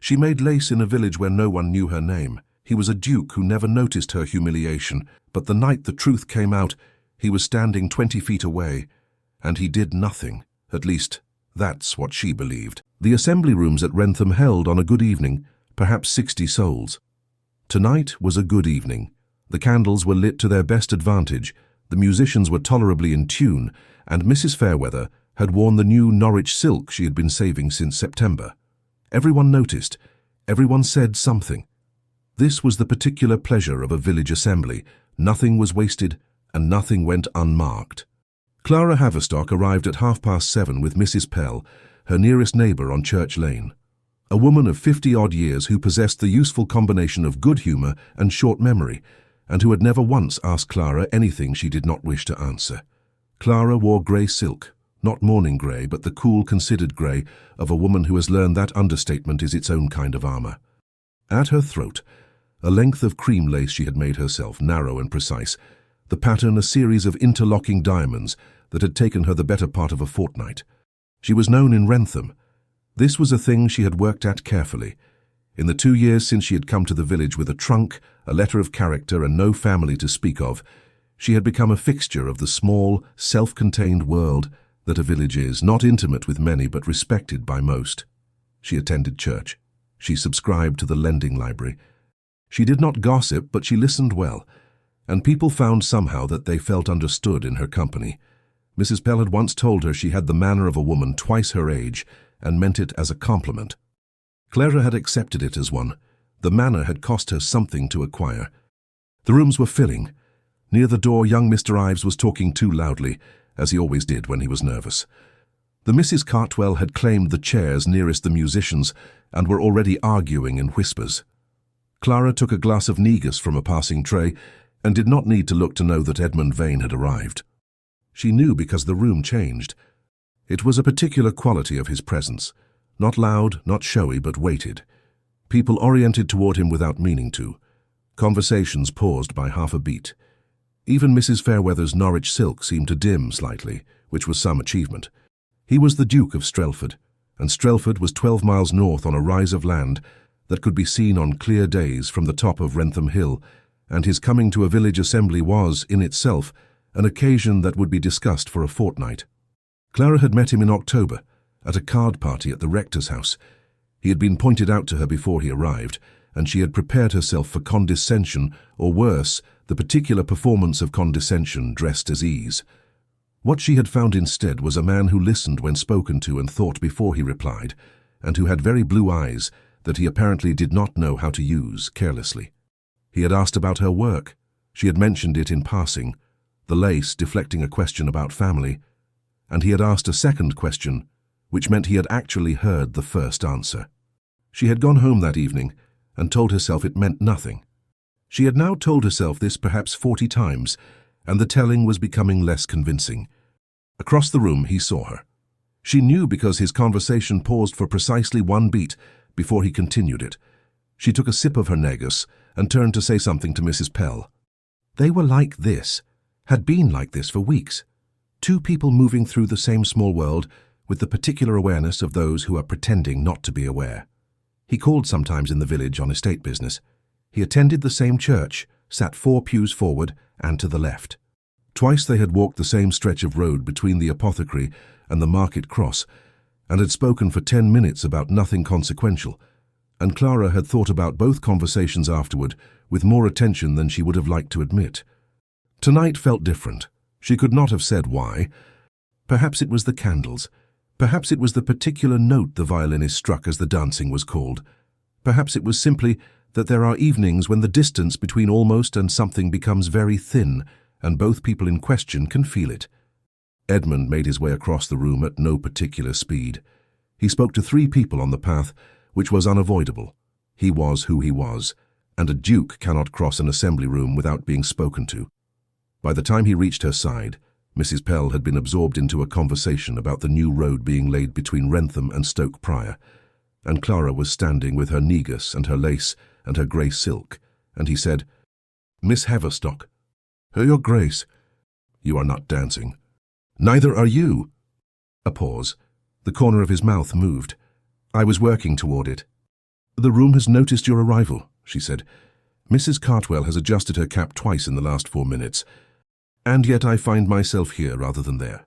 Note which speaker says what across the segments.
Speaker 1: She made lace in a village where no one knew her name. He was a duke who never noticed her humiliation, but the night the truth came out, he was standing 20 feet away, and he did nothing. At least, that's what she believed. The assembly rooms at Wrentham held on a good evening, perhaps 60 souls. Tonight was a good evening. The candles were lit to their best advantage, the musicians were tolerably in tune, and Mrs. Fairweather had worn the new Norwich silk she had been saving since September. Everyone noticed, everyone said something. This was the particular pleasure of a village assembly. Nothing was wasted, and nothing went unmarked. Clara Haverstock arrived at 7:30 with Mrs. Pell, her nearest neighbour on Church Lane. A woman of 50-odd years who possessed the useful combination of good humour and short memory, and who had never once asked Clara anything she did not wish to answer. Clara wore grey silk, not morning grey, but the cool, considered grey of a woman who has learned that understatement is its own kind of armour. At her throat, a length of cream lace she had made herself, narrow and precise, the pattern a series of interlocking diamonds that had taken her the better part of a fortnight. She was known in Wrentham. This was a thing she had worked at carefully. In the 2 years since she had come to the village with a trunk, a letter of character, and no family to speak of, she had become a fixture of the small, self-contained world that a village is, not intimate with many but respected by most. She attended church. She subscribed to the lending library. She did not gossip, but she listened well, and people found somehow that they felt understood in her company. Mrs. Pell had once told her she had the manner of a woman twice her age, and meant it as a compliment. Clara had accepted it as one. The manner had cost her something to acquire. The rooms were filling. Near the door, young Mr. Ives was talking too loudly, as he always did when he was nervous. The Mrs. Cartwell had claimed the chairs nearest the musicians and were already arguing in whispers. Clara took a glass of negus from a passing tray and did not need to look to know that Edmund Vane had arrived. She knew because the room changed. It was a particular quality of his presence, not loud, not showy, but weighted. People oriented toward him without meaning to. Conversations paused by half a beat. Even Mrs. Fairweather's Norwich silk seemed to dim slightly, which was some achievement. He was the Duke of Strelford, and Strelford was 12 miles north on a rise of land that could be seen on clear days from the top of Wrentham Hill, and his coming to a village assembly was, in itself, an occasion that would be discussed for a fortnight. Clara had met him in October, at a card party at the rector's house. He had been pointed out to her before he arrived, and she had prepared herself for condescension, or worse, the particular performance of condescension dressed as ease. What she had found instead was a man who listened when spoken to and thought before he replied, and who had very blue eyes that he apparently did not know how to use carelessly. He had asked about her work. She had mentioned it in passing, the lace deflecting a question about family, and he had asked a second question, which meant he had actually heard the first answer. She had gone home that evening and told herself it meant nothing. She had now told herself this perhaps 40 times, and the telling was becoming less convincing. Across the room he saw her. She knew because his conversation paused for precisely one beat before he continued it. She took a sip of her negus and turned to say something to Mrs. Pell. They were like this, had been like this for weeks. Two people moving through the same small world with the particular awareness of those who are pretending not to be aware. He called sometimes in the village on estate business. He attended the same church, sat 4 pews forward and to the left. Twice they had walked the same stretch of road between the apothecary and the market cross, and had spoken for 10 minutes about nothing consequential, and Clara had thought about both conversations afterward with more attention than she would have liked to admit. Tonight felt different. She could not have said why. Perhaps it was the candles. Perhaps it was the particular note the violinist struck as the dancing was called. Perhaps it was simply that there are evenings when the distance between almost and something becomes very thin, and both people in question can feel it. Edmund made his way across the room at no particular speed. He spoke to 3 people on the path, which was unavoidable. He was who he was, and a duke cannot cross an assembly room without being spoken to. By the time he reached her side, Mrs. Pell had been absorbed into a conversation about the new road being laid between Wrentham and Stoke Prior, and Clara was standing with her negus and her lace and her grey silk, and he said, "Miss Haverstock." "Your Grace." "You are not dancing." "Neither are you." A pause. The corner of his mouth moved. "I was working toward it." "The room has noticed your arrival," she said. "Mrs. Cartwell has adjusted her cap twice in the last 4 minutes. And yet I find myself here rather than there."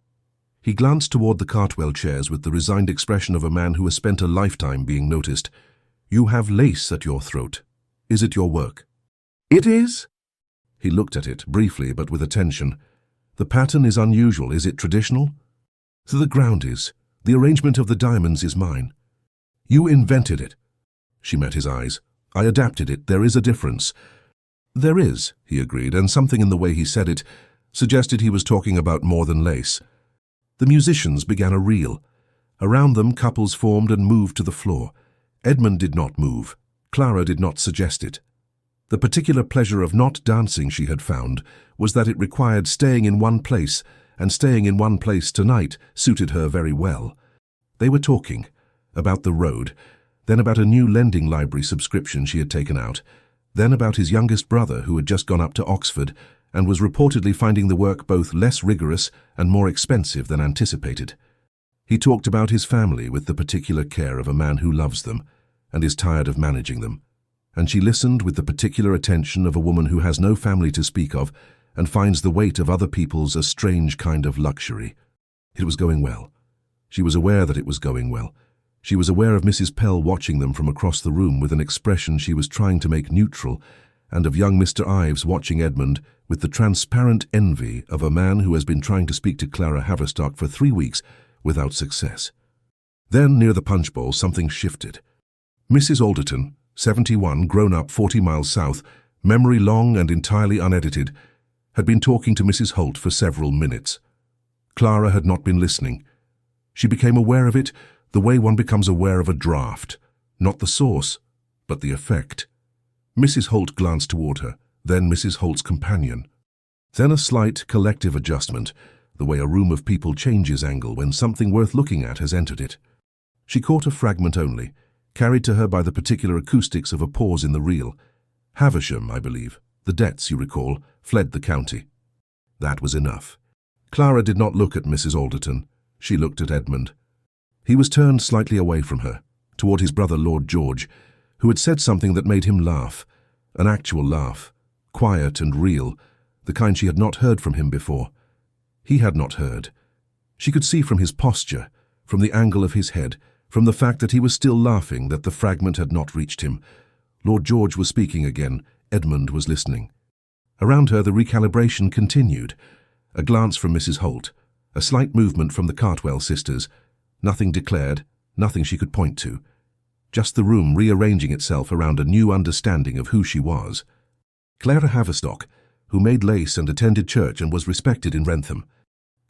Speaker 1: He glanced toward the Cartwell chairs with the resigned expression of a man who has spent a lifetime being noticed. "You have lace at your throat. Is it your work?"
Speaker 2: "It is."
Speaker 1: He looked at it, briefly but with attention. "The pattern is unusual. Is it traditional?" "The ground is. The arrangement of the diamonds is mine." "You invented it." She met his eyes. "I adapted it. There is a difference." "There is," he agreed, and something in the way he said it suggested he was talking about more than lace. The musicians began a reel. Around them, couples formed and moved to the floor. Edmund did not move. Clara did not suggest it. The particular pleasure of not dancing, she had found, was that it required staying in one place, and staying in one place tonight suited her very well. They were talking about the road, then about a new lending library subscription she had taken out, then about his youngest brother who had just gone up to Oxford and was reportedly finding the work both less rigorous and more expensive than anticipated. He talked about his family with the particular care of a man who loves them and is tired of managing them, and she listened with the particular attention of a woman who has no family to speak of and finds the weight of other people's a strange kind of luxury. It was going well. She was aware that it was going well. She was aware of Mrs. Pell watching them from across the room with an expression she was trying to make neutral, and of young Mr. Ives watching Edmund with the transparent envy of a man who has been trying to speak to Clara Haverstock for 3 weeks without success. Then, near the punch bowl, something shifted. Mrs. Alderton, 71, grown up 40 miles south, memory long and entirely unedited, had been talking to Mrs. Holt for several minutes. Clara had not been listening. She became aware of it the way one becomes aware of a draught, not the source, but the effect. Mrs. Holt glanced toward her, then Mrs. Holt's companion. Then a slight collective adjustment, the way a room of people changes angle when something worth looking at has entered it. She caught a fragment only, carried to her by the particular acoustics of a pause in the reel. Havisham, I believe, the debts, you recall, fled the county. That was enough. Clara did not look at Mrs. Alderton. She looked at Edmund. He was turned slightly away from her, toward his brother Lord George, who had said something that made him laugh, an actual laugh, quiet and real, the kind she had not heard from him before. He had not heard. She could see from his posture, from the angle of his head, from the fact that he was still laughing, that the fragment had not reached him. Lord George was speaking again. Edmund was listening. Around her the recalibration continued. A glance from Mrs. Holt, a slight movement from the Cartwell sisters. Nothing declared, nothing she could point to. Just the room rearranging itself around a new understanding of who she was. Clara Haverstock, who made lace and attended church and was respected in Wrentham.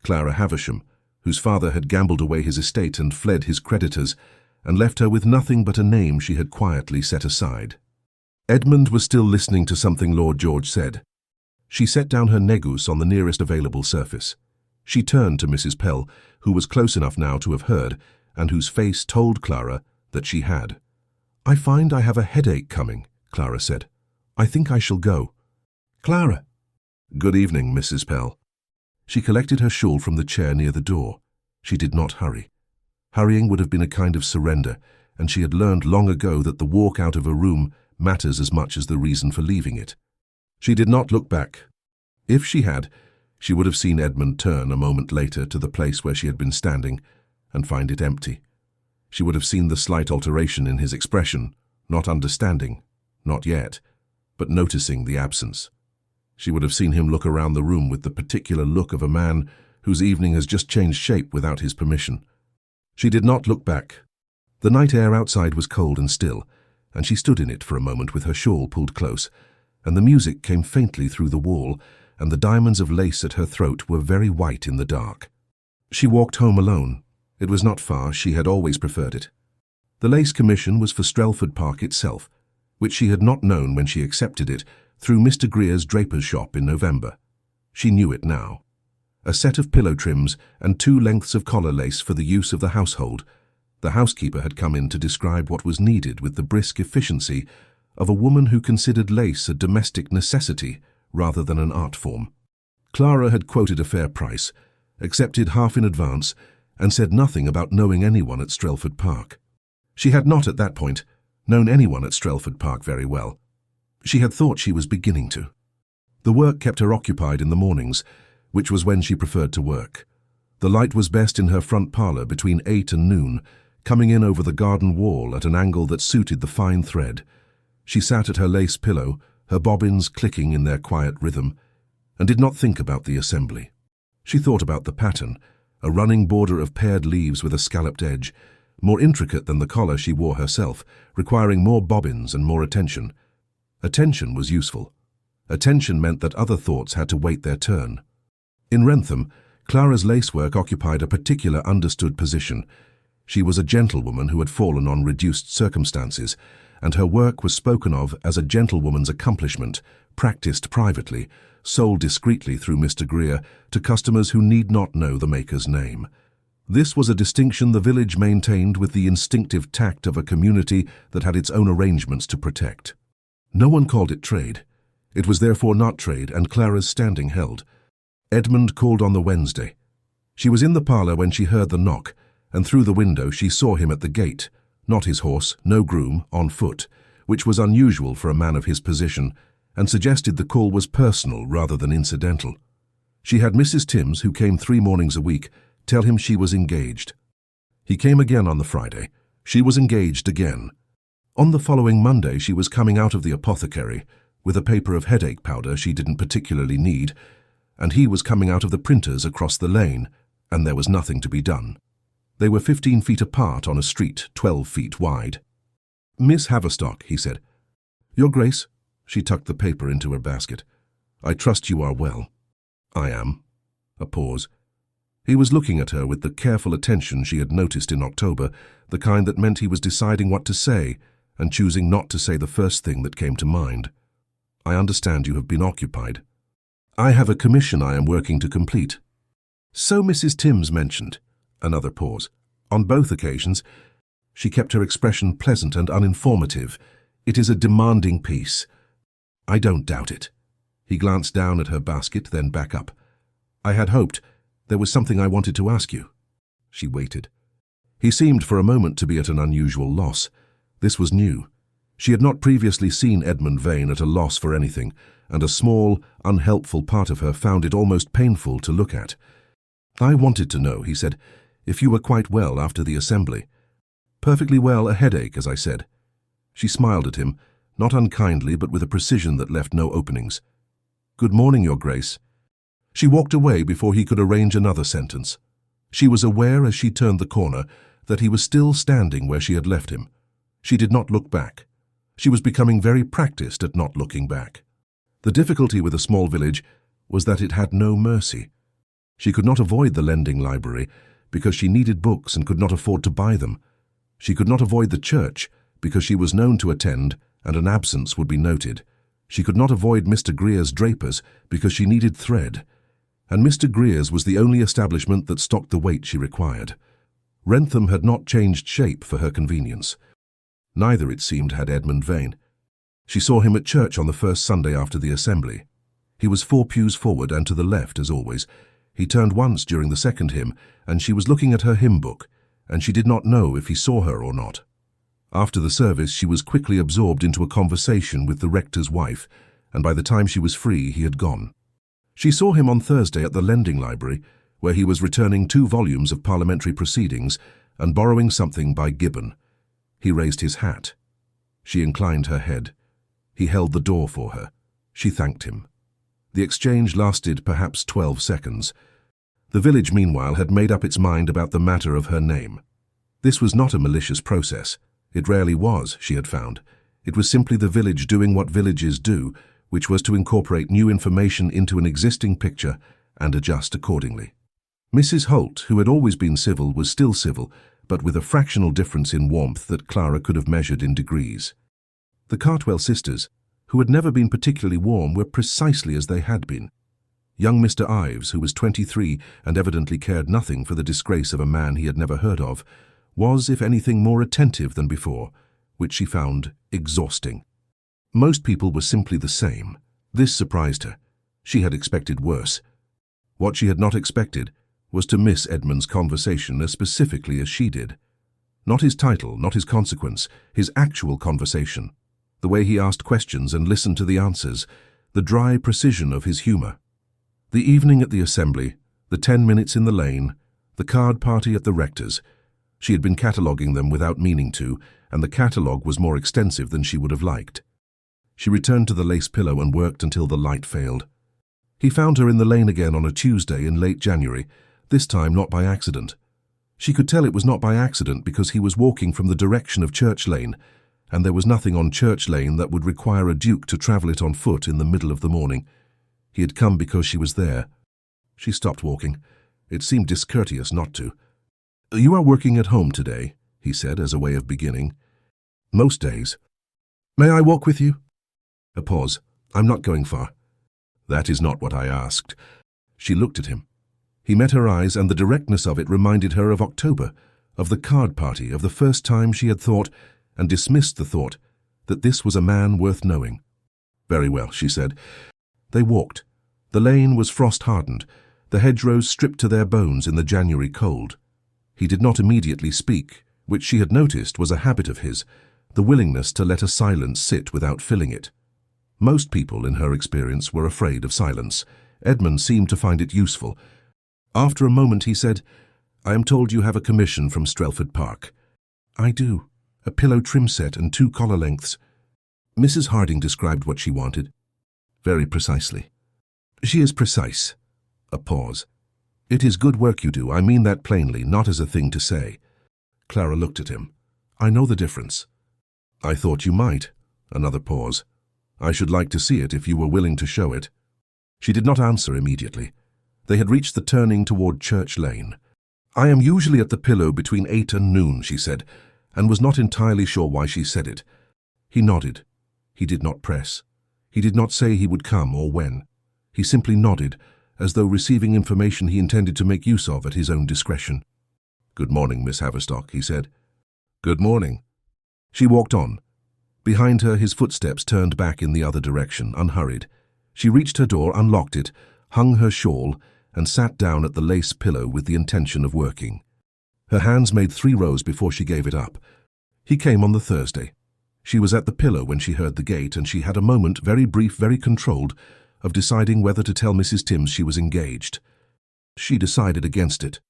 Speaker 1: Clara Havisham, whose father had gambled away his estate and fled his creditors, and left her with nothing but a name she had quietly set aside. Edmund was still listening to something Lord George said. She set down her negus on the nearest available surface. She turned to Mrs. Pell, who was close enough now to have heard, and whose face told Clara that she had. "I find I have a headache coming," Clara said. "I think I shall go." "Clara." "Good evening, Mrs. Pell." She collected her shawl from the chair near the door. She did not hurry. Hurrying would have been a kind of surrender, and she had learned long ago that the walk out of a room matters as much as the reason for leaving it. She did not look back. If she had, she would have seen Edmund turn a moment later to the place where she had been standing and find it empty. She would have seen the slight alteration in his expression, not understanding, not yet, but noticing the absence. She would have seen him look around the room with the particular look of a man whose evening has just changed shape without his permission. She did not look back. The night air outside was cold and still, and she stood in it for a moment with her shawl pulled close, and the music came faintly through the wall, and the diamonds of lace at her throat were very white in the dark. She walked home alone. It was not far, she had always preferred it. The lace commission was for Strelford Park itself, which she had not known when she accepted it through Mr. Greer's draper's shop in November. She knew it now. A set of pillow trims and 2 lengths of collar lace for the use of the household. The housekeeper had come in to describe what was needed with the brisk efficiency of a woman who considered lace a domestic necessity rather than an art form. Clara had quoted a fair price, accepted half in advance, and said nothing about knowing anyone at Strelford Park. She had not at that point, known anyone at Strelford Park very well. She had thought she was beginning to. The work kept her occupied in the mornings, which was when she preferred to work. The light was best in her front parlour between 8 and noon, coming in over the garden wall at an angle that suited the fine thread. She sat at her lace pillow, her bobbins clicking in their quiet rhythm, and did not think about the assembly. She thought about the pattern, a running border of paired leaves with a scalloped edge, more intricate than the collar she wore herself, requiring more bobbins and more attention. Attention was useful. Attention meant that other thoughts had to wait their turn. In Wrentham, Clara's lacework occupied a particular understood position. She was a gentlewoman who had fallen on reduced circumstances, and her work was spoken of as a gentlewoman's accomplishment, practiced privately, sold discreetly through Mr. Greer to customers who need not know the maker's name. This was a distinction the village maintained with the instinctive tact of a community that had its own arrangements to protect. No one called it trade. It was therefore not trade, and Clara's standing held. Edmund called on the Wednesday. She was in the parlour when she heard the knock, and through the window she saw him at the gate, not his horse, no groom, on foot, which was unusual for a man of his position, and suggested the call was personal rather than incidental. She had Mrs. Timms, who came 3 mornings a week, tell him she was engaged. He came again on the Friday. She was engaged again. On the following Monday she was coming out of the apothecary, with a paper of headache powder she didn't particularly need, and he was coming out of the printer's across the lane, and there was nothing to be done. They were 15 feet apart on a street 12 feet wide. "Miss Haverstock," he said. "Your Grace." She tucked the paper into her basket. "I trust you are well." "I am." A pause. He was looking at her with the careful attention she had noticed in October, the kind that meant he was deciding what to say and choosing not to say the first thing that came to mind. "I understand you have been occupied." "I have a commission I am working to complete." "So Mrs. Timms mentioned." Another pause. "On both occasions." She kept her expression pleasant and uninformative. "It is a demanding piece." "I don't doubt it." He glanced down at her basket, then back up. "I had hoped there was something I wanted to ask you." She waited. He seemed for a moment to be at an unusual loss. This was new. She had not previously seen Edmund Vane at a loss for anything, and a small, unhelpful part of her found it almost painful to look at. "I wanted to know," he said, "if you were quite well after the assembly." "Perfectly well, a headache, as I said." She smiled at him, not unkindly but with a precision that left no openings. "Good morning, Your Grace." She walked away before he could arrange another sentence. She was aware as she turned the corner that he was still standing where she had left him. She did not look back. She was becoming very practiced at not looking back. The difficulty with a small village was that it had no mercy. She could not avoid the lending library because she needed books and could not afford to buy them. She could not avoid the church because she was known to attend and an absence would be noted. She could not avoid Mr. Greer's drapers because she needed thread. And Mr. Greer's was the only establishment that stocked the weight she required. Wrentham had not changed shape for her convenience. Neither, it seemed, had Edmund Vane. She saw him at church on the first Sunday after the assembly. He was 4 pews forward and to the left, as always. He turned once during the second hymn, and she was looking at her hymn book, and she did not know if he saw her or not. After the service, she was quickly absorbed into a conversation with the rector's wife, and by the time she was free, he had gone. She saw him on Thursday at the lending library, where he was returning 2 volumes of parliamentary proceedings and borrowing something by Gibbon. He raised his hat. She inclined her head. He held the door for her. She thanked him. The exchange lasted perhaps 12 seconds. The village, meanwhile, had made up its mind about the matter of her name. This was not a malicious process. It rarely was, she had found. It was simply the village doing what villages do, which was to incorporate new information into an existing picture and adjust accordingly. Mrs. Holt, who had always been civil, was still civil, but with a fractional difference in warmth that Clara could have measured in degrees. The Cartwell sisters, who had never been particularly warm, were precisely as they had been. Young Mr. Ives, who was 23 and evidently cared nothing for the disgrace of a man he had never heard of, was, if anything, more attentive than before, which she found exhausting. Most people were simply the same. This surprised her. She had expected worse. What she had not expected was to miss Edmund's conversation as specifically as she did. Not his title, not his consequence, his actual conversation. The way he asked questions and listened to the answers, the dry precision of his humor. The evening at the assembly, the 10 minutes in the lane, the card party at the rector's. She had been cataloguing them without meaning to, and the catalogue was more extensive than she would have liked. She returned to the lace pillow and worked until the light failed. He found her in the lane again on a Tuesday in late January, this time not by accident. She could tell it was not by accident because he was walking from the direction of Church Lane, and there was nothing on Church Lane that would require a duke to travel it on foot in the middle of the morning. He had come because she was there. She stopped walking. It seemed discourteous not to. "You are working at home today," he said as a way of beginning. "Most days." "May I walk with you?" A pause. "I'm not going far." "That is not what I asked." She looked at him. He met her eyes, and the directness of it reminded her of October, of the card party, of the first time she had thought, and dismissed the thought, that this was a man worth knowing. "Very well," she said. They walked. The lane was frost-hardened, the hedgerows stripped to their bones in the January cold. He did not immediately speak, which she had noticed was a habit of his, the willingness to let a silence sit without filling it. Most people, in her experience, were afraid of silence. Edmund seemed to find it useful. After a moment he said, "I am told you have a commission from Strelford Park." "I do. A pillow trim set and 2 collar lengths." Mrs. Harding described what she wanted. "Very precisely." "She is precise." A pause. "It is good work you do. I mean that plainly, not as a thing to say." Clara looked at him. "I know the difference." "I thought you might." Another pause. "I should like to see it if you were willing to show it." She did not answer immediately. They had reached the turning toward Church Lane. "I am usually at the pillow between 8 and noon," she said, and was not entirely sure why she said it. He nodded. He did not press. He did not say he would come or when. He simply nodded, as though receiving information he intended to make use of at his own discretion. "Good morning, Miss Haverstock," he said. "Good morning." She walked on. Behind her, his footsteps turned back in the other direction, unhurried. She reached her door, unlocked it, hung her shawl, and sat down at the lace pillow with the intention of working. Her hands made 3 rows before she gave it up. He came on the Thursday. She was at the pillow when she heard the gate, and she had a moment, very brief, very controlled, of deciding whether to tell Mrs. Timms she was engaged. She decided against it.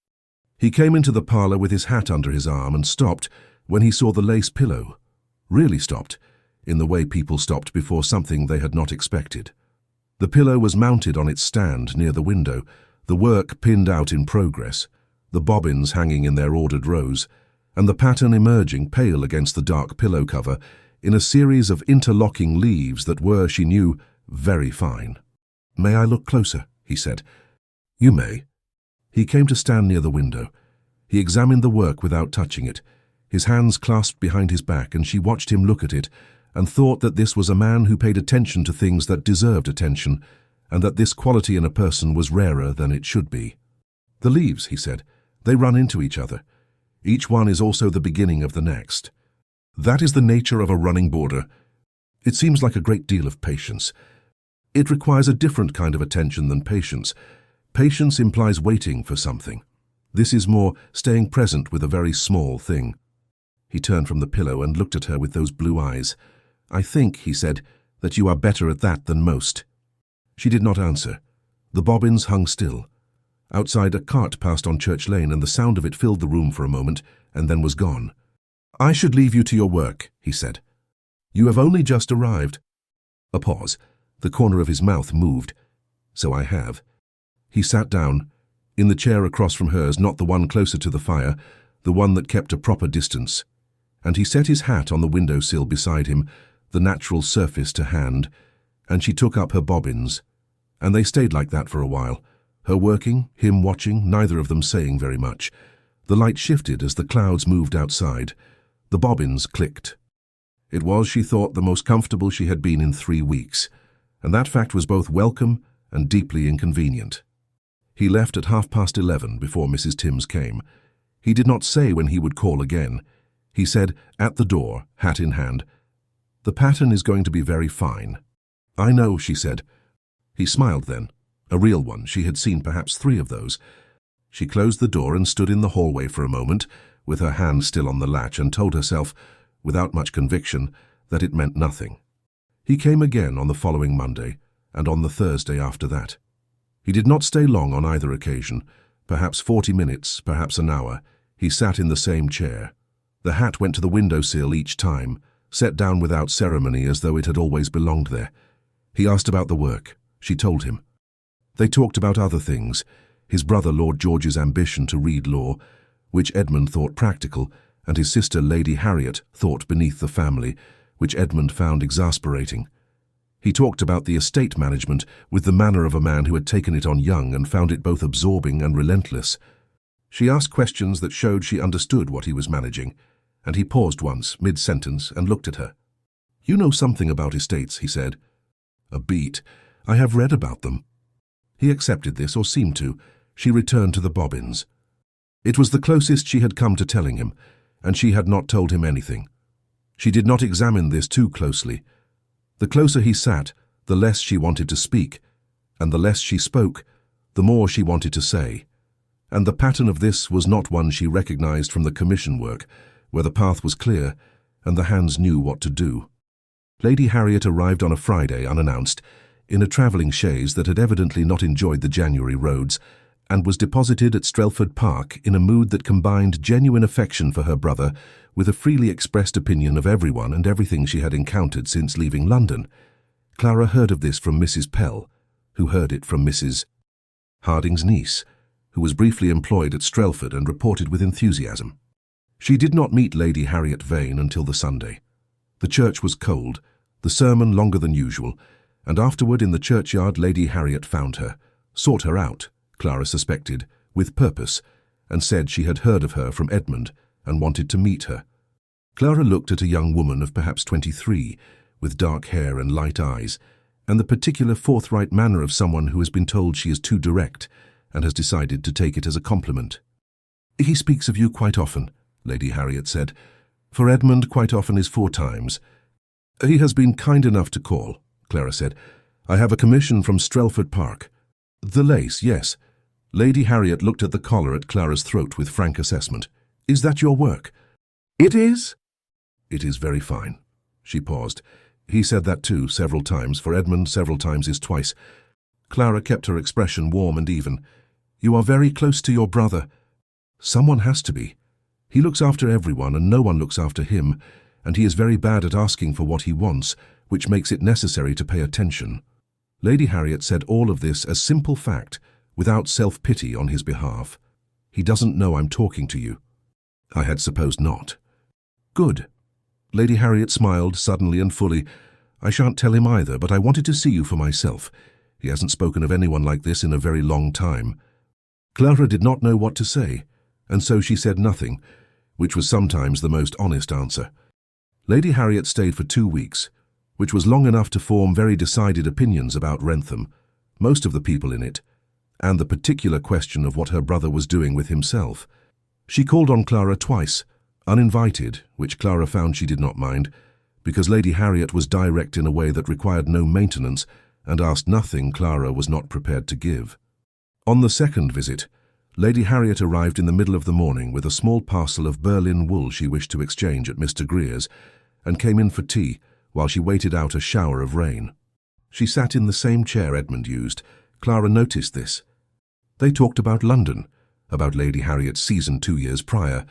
Speaker 1: He came into the parlour with his hat under his arm and stopped when he saw the lace pillow. Really stopped, in the way people stopped before something they had not expected. The pillow was mounted on its stand near the window, the work pinned out in progress, the bobbins hanging in their ordered rows, and the pattern emerging pale against the dark pillow cover in a series of interlocking leaves that were, she knew, very fine. "May I look closer?" he said. "You may." He came to stand near the window. He examined the work without touching it, his hands clasped behind his back, and she watched him look at it, and thought that this was a man who paid attention to things that deserved attention, and that this quality in a person was rarer than it should be. "The leaves," he said, "they run into each other. Each one is also the beginning of the next. That is the nature of a running border. It seems like a great deal of patience. It requires a different kind of attention than patience. Patience implies waiting for something. This is more staying present with a very small thing." He turned from the pillow and looked at her with those blue eyes. "I think," he said, "that you are better at that than most." She did not answer. The bobbins hung still. Outside, a cart passed on Church Lane, and the sound of it filled the room for a moment, and then was gone. "I should leave you to your work," he said. "You have only just arrived." A pause. The corner of his mouth moved. "So I have." He sat down, in the chair across from hers, not the one closer to the fire, the one that kept a proper distance, and he set his hat on the window-sill beside him, the natural surface to hand, and she took up her bobbins, and they stayed like that for a while, her working, him watching, neither of them saying very much. The light shifted as the clouds moved outside. The bobbins clicked. It was, she thought, the most comfortable she had been in 3 weeks, and that fact was both welcome and deeply inconvenient. He left at 11:30 before Mrs. Timms came. He did not say when he would call again. He said, at the door, hat in hand, "The pattern is going to be very fine." "I know," she said. He smiled then, a real one. She had seen perhaps 3 of those. She closed the door and stood in the hallway for a moment, with her hand still on the latch, and told herself, without much conviction, that it meant nothing. He came again on the following Monday, and on the Thursday after that. He did not stay long on either occasion, perhaps 40 minutes, perhaps an hour. He sat in the same chair. The hat went to the windowsill each time, set down without ceremony as though it had always belonged there. He asked about the work. She told him. They talked about other things, his brother Lord George's ambition to read law, which Edmund thought practical, and his sister Lady Harriet thought beneath the family, which Edmund found exasperating. He talked about the estate management with the manner of a man who had taken it on young and found it both absorbing and relentless. She asked questions that showed she understood what he was managing, and he paused once, mid-sentence, and looked at her. "You know something about estates," he said. "A beat. I have read about them." He accepted this, or seemed to. She returned to the bobbins. It was the closest she had come to telling him, and she had not told him anything. She did not examine this too closely. The closer he sat, the less she wanted to speak, and the less she spoke, the more she wanted to say. And the pattern of this was not one she recognized from the commission work, where the path was clear, and the hands knew what to do. Lady Harriet arrived on a Friday unannounced, in a travelling chaise that had evidently not enjoyed the January roads, and was deposited at Strelford Park in a mood that combined genuine affection for her brother with a freely expressed opinion of everyone and everything she had encountered since leaving London. Clara heard of this from Mrs. Pell, who heard it from Mrs. Harding's niece, who was briefly employed at Strelford and reported with enthusiasm. She did not meet Lady Harriet Vane until the Sunday. The church was cold, the sermon longer than usual, and afterward in the churchyard Lady Harriet found her, sought her out, Clara suspected, with purpose, and said she had heard of her from Edmund and wanted to meet her. Clara looked at a young woman of perhaps 23, with dark hair and light eyes, and the particular forthright manner of someone who has been told she is too direct and has decided to take it as a compliment. "He speaks of you quite often," Lady Harriet said. "For Edmund quite often is 4 times. "He has been kind enough to call," Clara said. "I have a commission from Strelford Park." "The lace, yes." Lady Harriet looked at the collar at Clara's throat with frank assessment. "Is that your work?" "It is." "It is very fine." She paused. He said that too, several times, for Edmund several times is twice. Clara kept her expression warm and even. "You are very close to your brother." "Someone has to be. He looks after everyone and no one looks after him, and he is very bad at asking for what he wants, which makes it necessary to pay attention." Lady Harriet said all of this as simple fact, without self-pity on his behalf. "He doesn't know I'm talking to you." "I had supposed not." "Good." Lady Harriet smiled suddenly and fully. "I shan't tell him either, but I wanted to see you for myself. He hasn't spoken of anyone like this in a very long time." Clara did not know what to say, and so she said nothing, which was sometimes the most honest answer. Lady Harriet stayed for 2 weeks, which was long enough to form very decided opinions about Wrentham, most of the people in it, and the particular question of what her brother was doing with himself. She called on Clara twice, uninvited, which Clara found she did not mind, because Lady Harriet was direct in a way that required no maintenance and asked nothing Clara was not prepared to give. On the second visit, Lady Harriet arrived in the middle of the morning with a small parcel of Berlin wool she wished to exchange at Mr. Greer's, and came in for tea while she waited out a shower of rain. She sat in the same chair Edmund used. Clara noticed this. They talked about London, about Lady Harriet's season 2 years prior,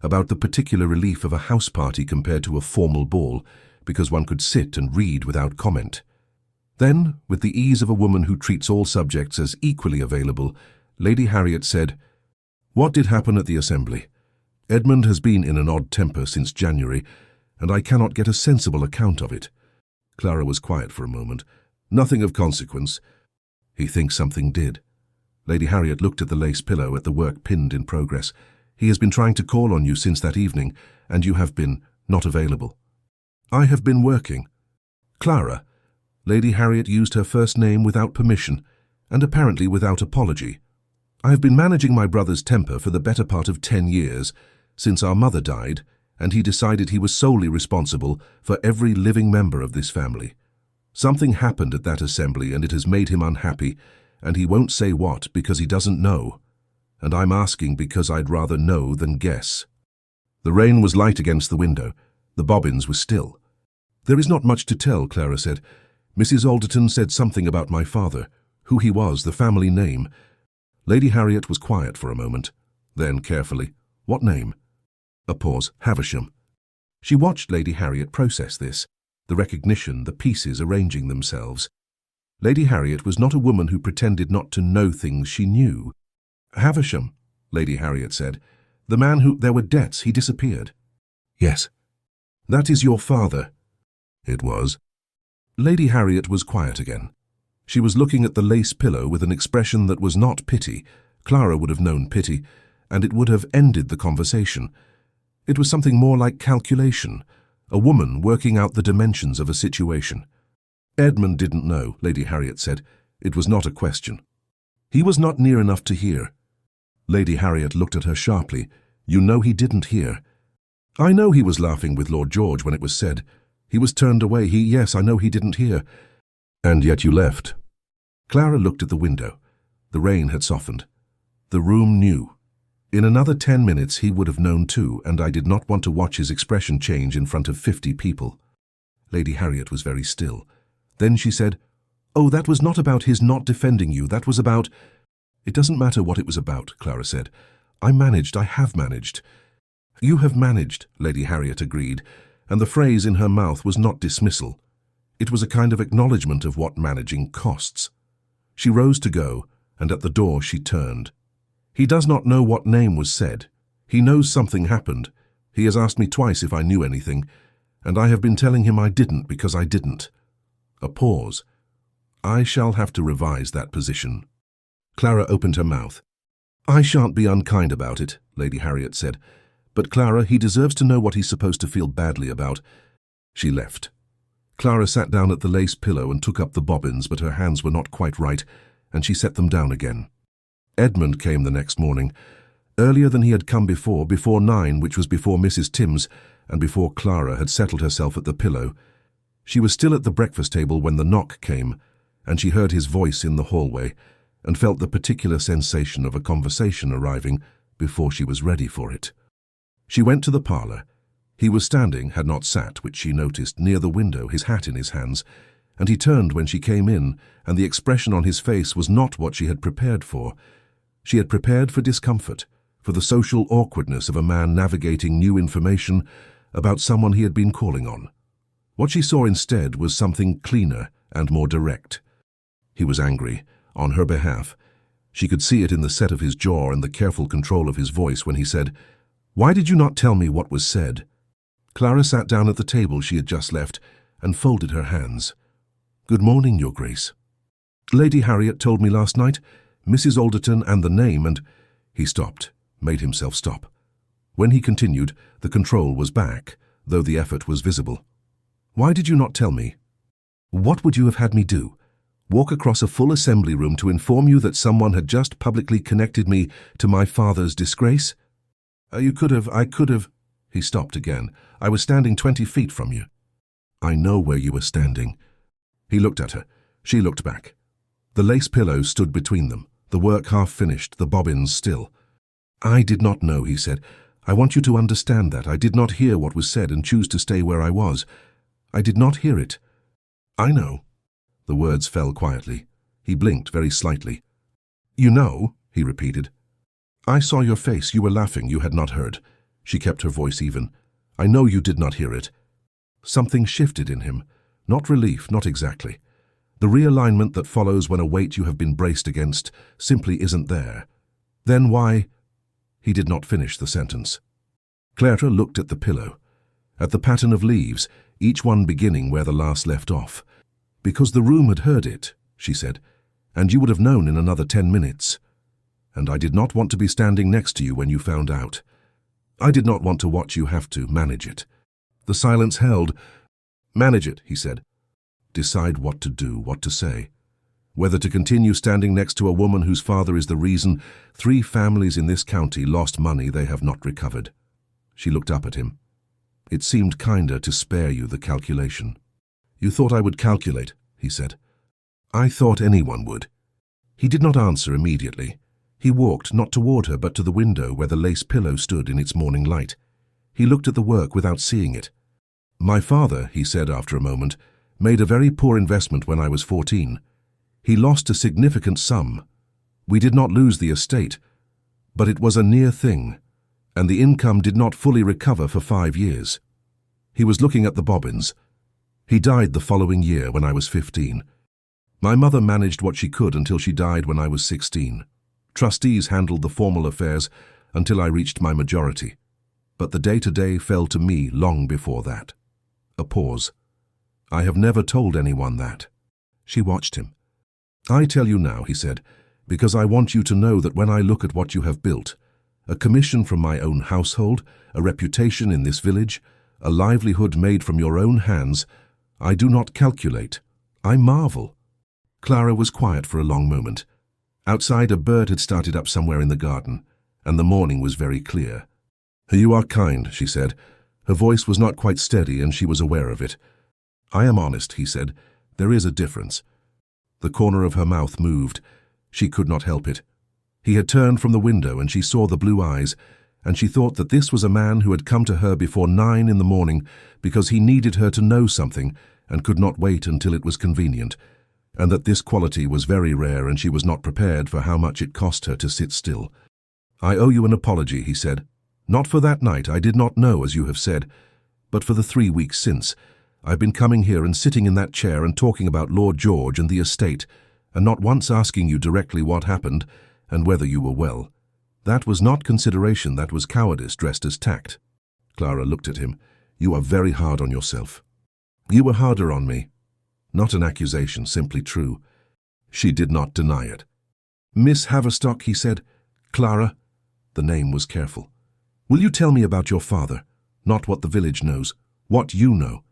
Speaker 1: about the particular relief of a house party compared to a formal ball, because one could sit and read without comment. Then, with the ease of a woman who treats all subjects as equally available, Lady Harriet said, "What did happen at the assembly? Edmund has been in an odd temper since January, and I cannot get a sensible account of it." Clara was quiet for a moment. "Nothing of consequence." "He thinks something did." Lady Harriet looked at the lace pillow at the work pinned in progress. "He has been trying to call on you since that evening, and you have been not available." "I have been working." "Clara." Lady Harriet used her first name without permission, and apparently without apology. "I have been managing my brother's temper for the better part of 10 years, since our mother died, and he decided he was solely responsible for every living member of this family. Something happened at that assembly and it has made him unhappy, and he won't say what because he doesn't know. And I'm asking because I'd rather know than guess." The rain was light against the window. The bobbins were still. "There is not much to tell," Clara said. "Mrs. Alderton said something about my father, who he was, the family name." Lady Harriet was quiet for a moment. Then, carefully, "What name?" A pause. "Havisham." She watched Lady Harriet process this, the recognition, the pieces arranging themselves. Lady Harriet was not a woman who pretended not to know things she knew. "Havisham," Lady Harriet said. "The man who... There were debts. He disappeared." "Yes." "That is your father." It was. Lady Harriet was quiet again. She was looking at the lace pillow with an expression that was not pity. Clara would have known pity, and it would have ended the conversation. It was something more like calculation, a woman working out the dimensions of a situation. "Edmund didn't know," Lady Harriet said. "It was not a question. He was not near enough to hear." Lady Harriet looked at her sharply. "You know he didn't hear." "I know he was laughing with Lord George when it was said. He was turned away. Yes, I know he didn't hear." "And yet you left." Clara looked at the window. The rain had softened. The room knew. In another 10 minutes he would have known too, and I did not want to watch his expression change in front of 50 people. Lady Harriet was very still. Then she said, "Oh, that was not about his not defending you. That was about—" "It doesn't matter what it was about," Clara said. "I have managed." "You have managed," Lady Harriet agreed, and the phrase in her mouth was not dismissal. It was a kind of acknowledgement of what managing costs. She rose to go, and at the door she turned. "He does not know what name was said. He knows something happened. He has asked me twice if I knew anything, and I have been telling him I didn't because I didn't." A pause. "I shall have to revise that position." Clara opened her mouth. "I shan't be unkind about it," Lady Harriet said. "But Clara, he deserves to know what he's supposed to feel badly about." She left. Clara sat down at the lace pillow and took up the bobbins, but her hands were not quite right, and she set them down again. Edmund came the next morning, earlier than he had come before 9, which was before Mrs. Timms, and before Clara had settled herself at the pillow. She was still at the breakfast table when the knock came, and she heard his voice in the hallway, and felt the particular sensation of a conversation arriving before she was ready for it. She went to the parlour. He was standing, had not sat, which she noticed, near the window, his hat in his hands, and he turned when she came in, and the expression on his face was not what she had prepared for. She had prepared for discomfort, for the social awkwardness of a man navigating new information about someone he had been calling on. What she saw instead was something cleaner and more direct. He was angry, on her behalf. She could see it in the set of his jaw and the careful control of his voice when he said, "Why did you not tell me what was said?" Clara sat down at the table she had just left and folded her hands. "Good morning, Your Grace. Lady Harriet told me last night, Mrs. Alderton and the name, and—" He stopped, made himself stop. When he continued, the control was back, though the effort was visible. "Why did you not tell me? What would you have had me do? Walk across a full assembly room to inform you that someone had just publicly connected me to my father's disgrace? I could have—" He stopped again. "I was standing 20 feet from you." "I know where you were standing." He looked at her. She looked back. The lace pillow stood between them, the work half finished, the bobbins still. "I did not know," he said. "I want you to understand that. I did not hear what was said and choose to stay where I was. I did not hear it." "I know." The words fell quietly. He blinked very slightly. "You know," he repeated. "I saw your face. You were laughing. You had not heard." She kept her voice even. "I know you did not hear it." Something shifted in him. Not relief, not exactly. The realignment that follows when a weight you have been braced against simply isn't there. "Then why—" He did not finish the sentence. Clara looked at the pillow, at the pattern of leaves, each one beginning where the last left off. "Because the room had heard it," she said, "and you would have known in another 10 minutes. And I did not want to be standing next to you when you found out. I did not want to watch you have to manage it." The silence held. "Manage it," he said. "Decide what to do, what to say. Whether to continue standing next to a woman whose father is the reason 3 families in this county lost money they have not recovered." She looked up at him. "It seemed kinder to spare you the calculation." "You thought I would calculate," he said. "I thought anyone would." He did not answer immediately. He walked not toward her but to the window where the lace pillow stood in its morning light. He looked at the work without seeing it. "My father," he said after a moment, "made a very poor investment when I was 14. He lost a significant sum. We did not lose the estate, but it was a near thing, and the income did not fully recover for 5 years. He was looking at the bobbins. He died the following year when I was 15. My mother managed what she could until she died when I was 16. Trustees handled the formal affairs until I reached my majority, but the day-to-day fell to me long before that." A pause. "I have never told anyone that." She watched him. "I tell you now," he said, "because I want you to know that when I look at what you have built, a commission from my own household, a reputation in this village, a livelihood made from your own hands, I do not calculate. I marvel." Clara was quiet for a long moment. Outside, a bird had started up somewhere in the garden, and the morning was very clear. "You are kind," she said. Her voice was not quite steady, and she was aware of it. "I am honest," he said. "There is a difference." The corner of her mouth moved. She could not help it. He had turned from the window, and she saw the blue eyes, and she thought that this was a man who had come to her before 9 in the morning because he needed her to know something and could not wait until it was convenient, and that this quality was very rare and she was not prepared for how much it cost her to sit still. "I owe you an apology," he said. "Not for that night, I did not know, as you have said, but for the 3 weeks since. I've been coming here and sitting in that chair and talking about Lord George and the estate, and not once asking you directly what happened and whether you were well. That was not consideration, that was cowardice dressed as tact." Clara looked at him. "You are very hard on yourself." "You were harder on me." Not an accusation, simply true. She did not deny it. "Miss Haverstock," he said. "Clara." The name was careful. "Will you tell me about your father? Not what the village knows, what you know."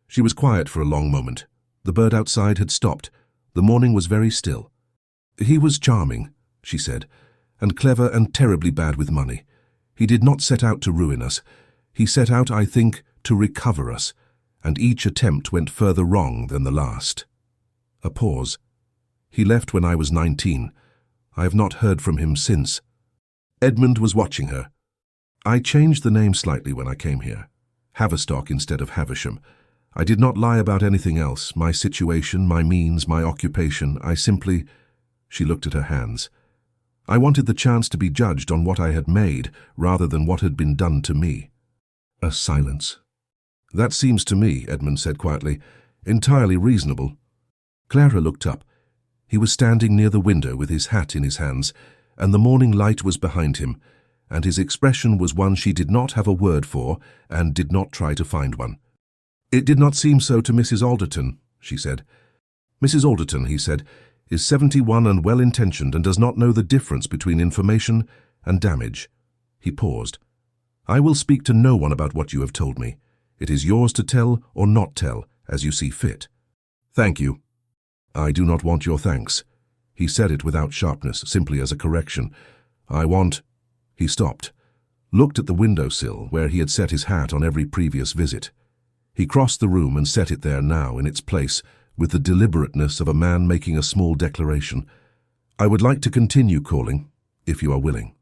Speaker 1: She was quiet for a long moment. The bird outside had stopped. The morning was very still. "He was charming," she said, "and clever and terribly bad with money. He did not set out to ruin us. He set out, I think, to recover us, and each attempt went further wrong than the last." A pause. "He left when I was 19. I have not heard from him since." Edmund was watching her. "I changed the name slightly when I came here. Haverstock instead of Havisham. I did not lie about anything else, my situation, my means, my occupation. I simply—" She looked at her hands. "I wanted the chance to be judged on what I had made rather than what had been done to me." A silence. "That seems to me," Edmund said quietly, "entirely reasonable." Clara looked up. He was standing near the window with his hat in his hands, and the morning light was behind him, and his expression was one she did not have a word for and did not try to find one. "It did not seem so to Mrs. Alderton," she said. "Mrs. Alderton," he said, "is 71 and well-intentioned and does not know the difference between information and damage." He paused. "I will speak to no one about what you have told me. It is yours to tell or not tell, as you see fit." "Thank you." "I do not want your thanks." He said it without sharpness, simply as a correction. "I want—" He stopped, looked at the windowsill where he had set his hat on every previous visit. He crossed the room and set it there now in its place, with the deliberateness of a man making a small declaration. "I would like to continue calling, if you are willing."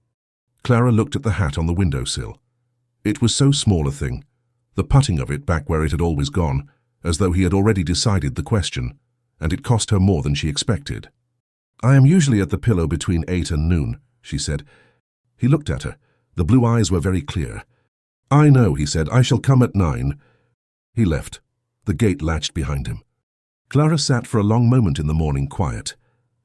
Speaker 1: Clara looked at the hat on the windowsill. It was so small a thing, the putting of it back where it had always gone, as though he had already decided the question, and it cost her more than she expected. "I am usually at the pillow between 8 and noon," she said. He looked at her. The blue eyes were very clear. "I know," he said. "I shall come at 9. He left. The gate latched behind him. Clara sat for a long moment in the morning quiet,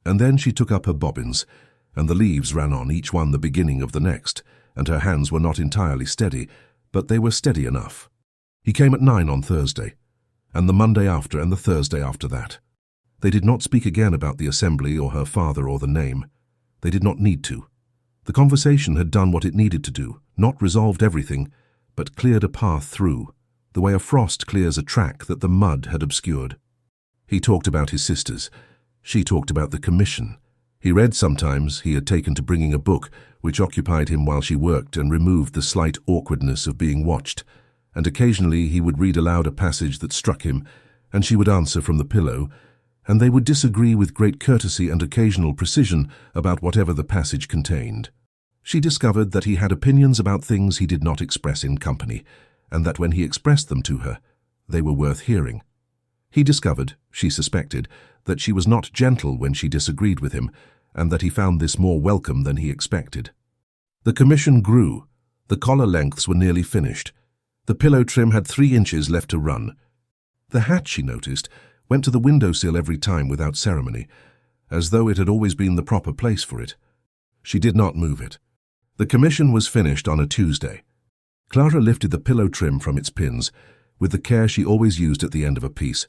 Speaker 1: and then she took up her bobbins, and the leaves ran on, each one the beginning of the next, and her hands were not entirely steady, but they were steady enough. He came at 9 on Thursday, and the Monday after, and the Thursday after that. They did not speak again about the assembly or her father or the name. They did not need to. The conversation had done what it needed to do, not resolved everything, but cleared a path through, the way a frost clears a track that the mud had obscured. He talked about his sisters. She talked about the commission. He read sometimes. He had taken to bringing a book, which occupied him while she worked and removed the slight awkwardness of being watched, and occasionally he would read aloud a passage that struck him, and she would answer from the pillow, and they would disagree with great courtesy and occasional precision about whatever the passage contained. She discovered that he had opinions about things he did not express in company, and that when he expressed them to her, they were worth hearing. He discovered, she suspected, that she was not gentle when she disagreed with him, and that he found this more welcome than he expected. The commission grew. The collar lengths were nearly finished. The pillow trim had 3 inches left to run. The hat, she noticed, went to the windowsill every time without ceremony, as though it had always been the proper place for it. She did not move it. The commission was finished on a Tuesday. Clara lifted the pillow trim from its pins, with the care she always used at the end of a piece.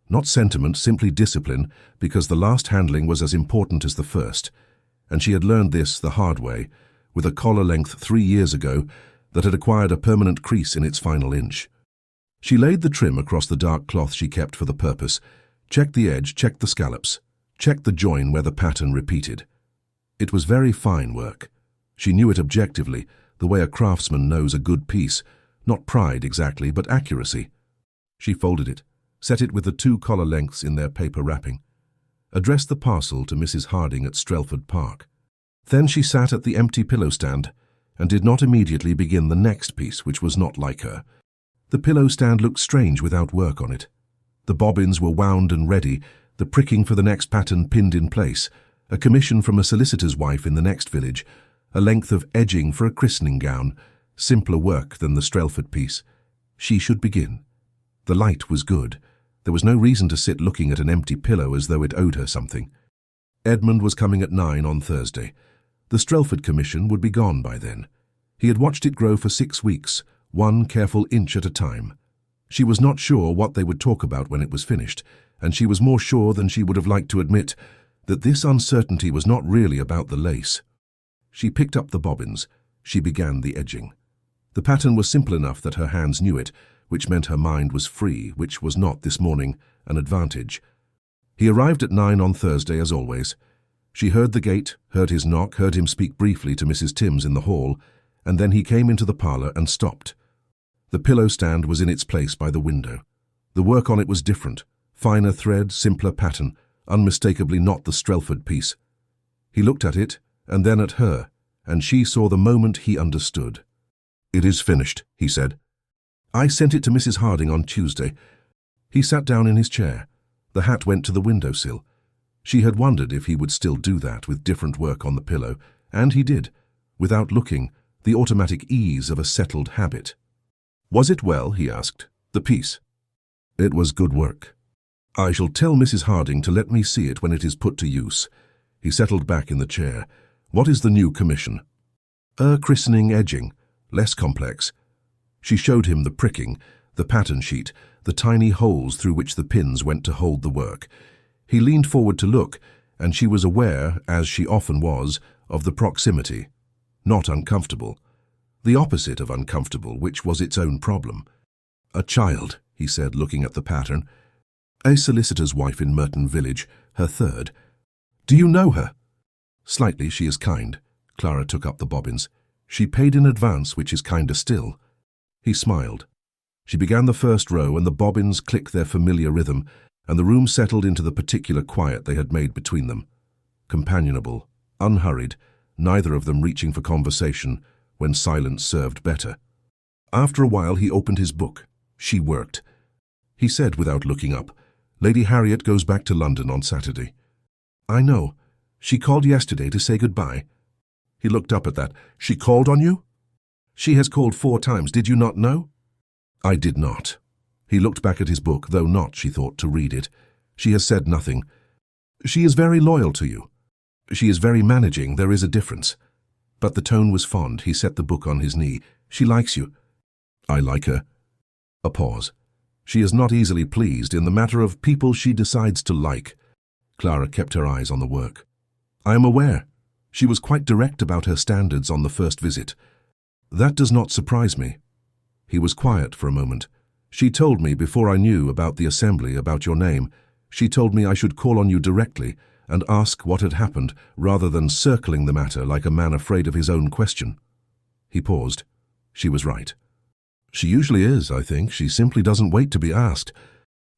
Speaker 1: Not sentiment, simply discipline, because the last handling was as important as the first, and she had learned this the hard way, with a collar length 3 years ago that had acquired a permanent crease in its final inch. She laid the trim across the dark cloth she kept for the purpose, checked the edge, checked the scallops, checked the join where the pattern repeated. It was very fine work. She knew it objectively, the way a craftsman knows a good piece, not pride exactly, but accuracy. She folded it, set it with the 2 collar lengths in their paper wrapping, addressed the parcel to Mrs. Harding at Strelford Park. Then she sat at the empty pillow stand and did not immediately begin the next piece, which was not like her. The pillow stand looked strange without work on it. The bobbins were wound and ready, the pricking for the next pattern pinned in place, a commission from a solicitor's wife in the next village, a length of edging for a christening gown, simpler work than the Strelford piece. She should begin. The light was good. There was no reason to sit looking at an empty pillow as though it owed her something. Edmund was coming at 9 on Thursday. The Strelford commission would be gone by then. He had watched it grow for 6 weeks, 1 careful inch at a time. She was not sure what they would talk about when it was finished, and she was more sure than she would have liked to admit that this uncertainty was not really about the lace. She picked up the bobbins. She began the edging. The pattern was simple enough that her hands knew it, which meant her mind was free, which was not this morning an advantage. He arrived at 9 on Thursday as always. She heard the gate, heard his knock, heard him speak briefly to Mrs. Timms in the hall, and then he came into the parlour and stopped. The pillow stand was in its place by the window. The work on it was different, finer thread, simpler pattern, unmistakably not the Strelford piece. He looked at it, and then at her, and she saw the moment he understood. "It is finished," he said. "I sent it to Mrs. Harding on Tuesday." He sat down in his chair. The hat went to the windowsill. She had wondered if he would still do that with different work on the pillow, and he did, without looking, the automatic ease of a settled habit. "Was it well?" he asked. "The piece?" "It was good work. I shall tell Mrs. Harding to let me see it when it is put to use." He settled back in the chair. "What is the new commission?" "A christening edging, less complex." She showed him the pricking, the pattern sheet, the tiny holes through which the pins went to hold the work. He leaned forward to look, and she was aware, as she often was, of the proximity. Not uncomfortable. The opposite of uncomfortable, which was its own problem. "A child," he said, looking at the pattern. "A solicitor's wife in Merton village, her 3rd. Do you know her?" "Slightly, she is kind." Clara took up the bobbins. "She paid in advance, which is kinder still." He smiled. She began the first row, and the bobbins clicked their familiar rhythm, and the room settled into the particular quiet they had made between them. Companionable, unhurried, neither of them reaching for conversation when silence served better. After a while he opened his book. She worked. He said without looking up, "Lady Harriet goes back to London on Saturday." "I know. She called yesterday to say goodbye." He looked up at that. "She called on you?" "She has called 4 times. Did you not know?" "I did not." He looked back at his book, though not, she thought, to read it. "She has said nothing." "She is very loyal to you." "She is very managing. There is a difference." But the tone was fond. He set the book on his knee. "She likes you." "I like her." A pause. "She is not easily pleased in the matter of people she decides to like." Clara kept her eyes on the work. "I am aware. She was quite direct about her standards on the first visit. That does not surprise me." He was quiet for a moment. "She told me before I knew about the assembly, about your name. She told me I should call on you directly and ask what had happened, rather than circling the matter like a man afraid of his own question." He paused. She was right. "She usually is, I think. She simply doesn't wait to be asked."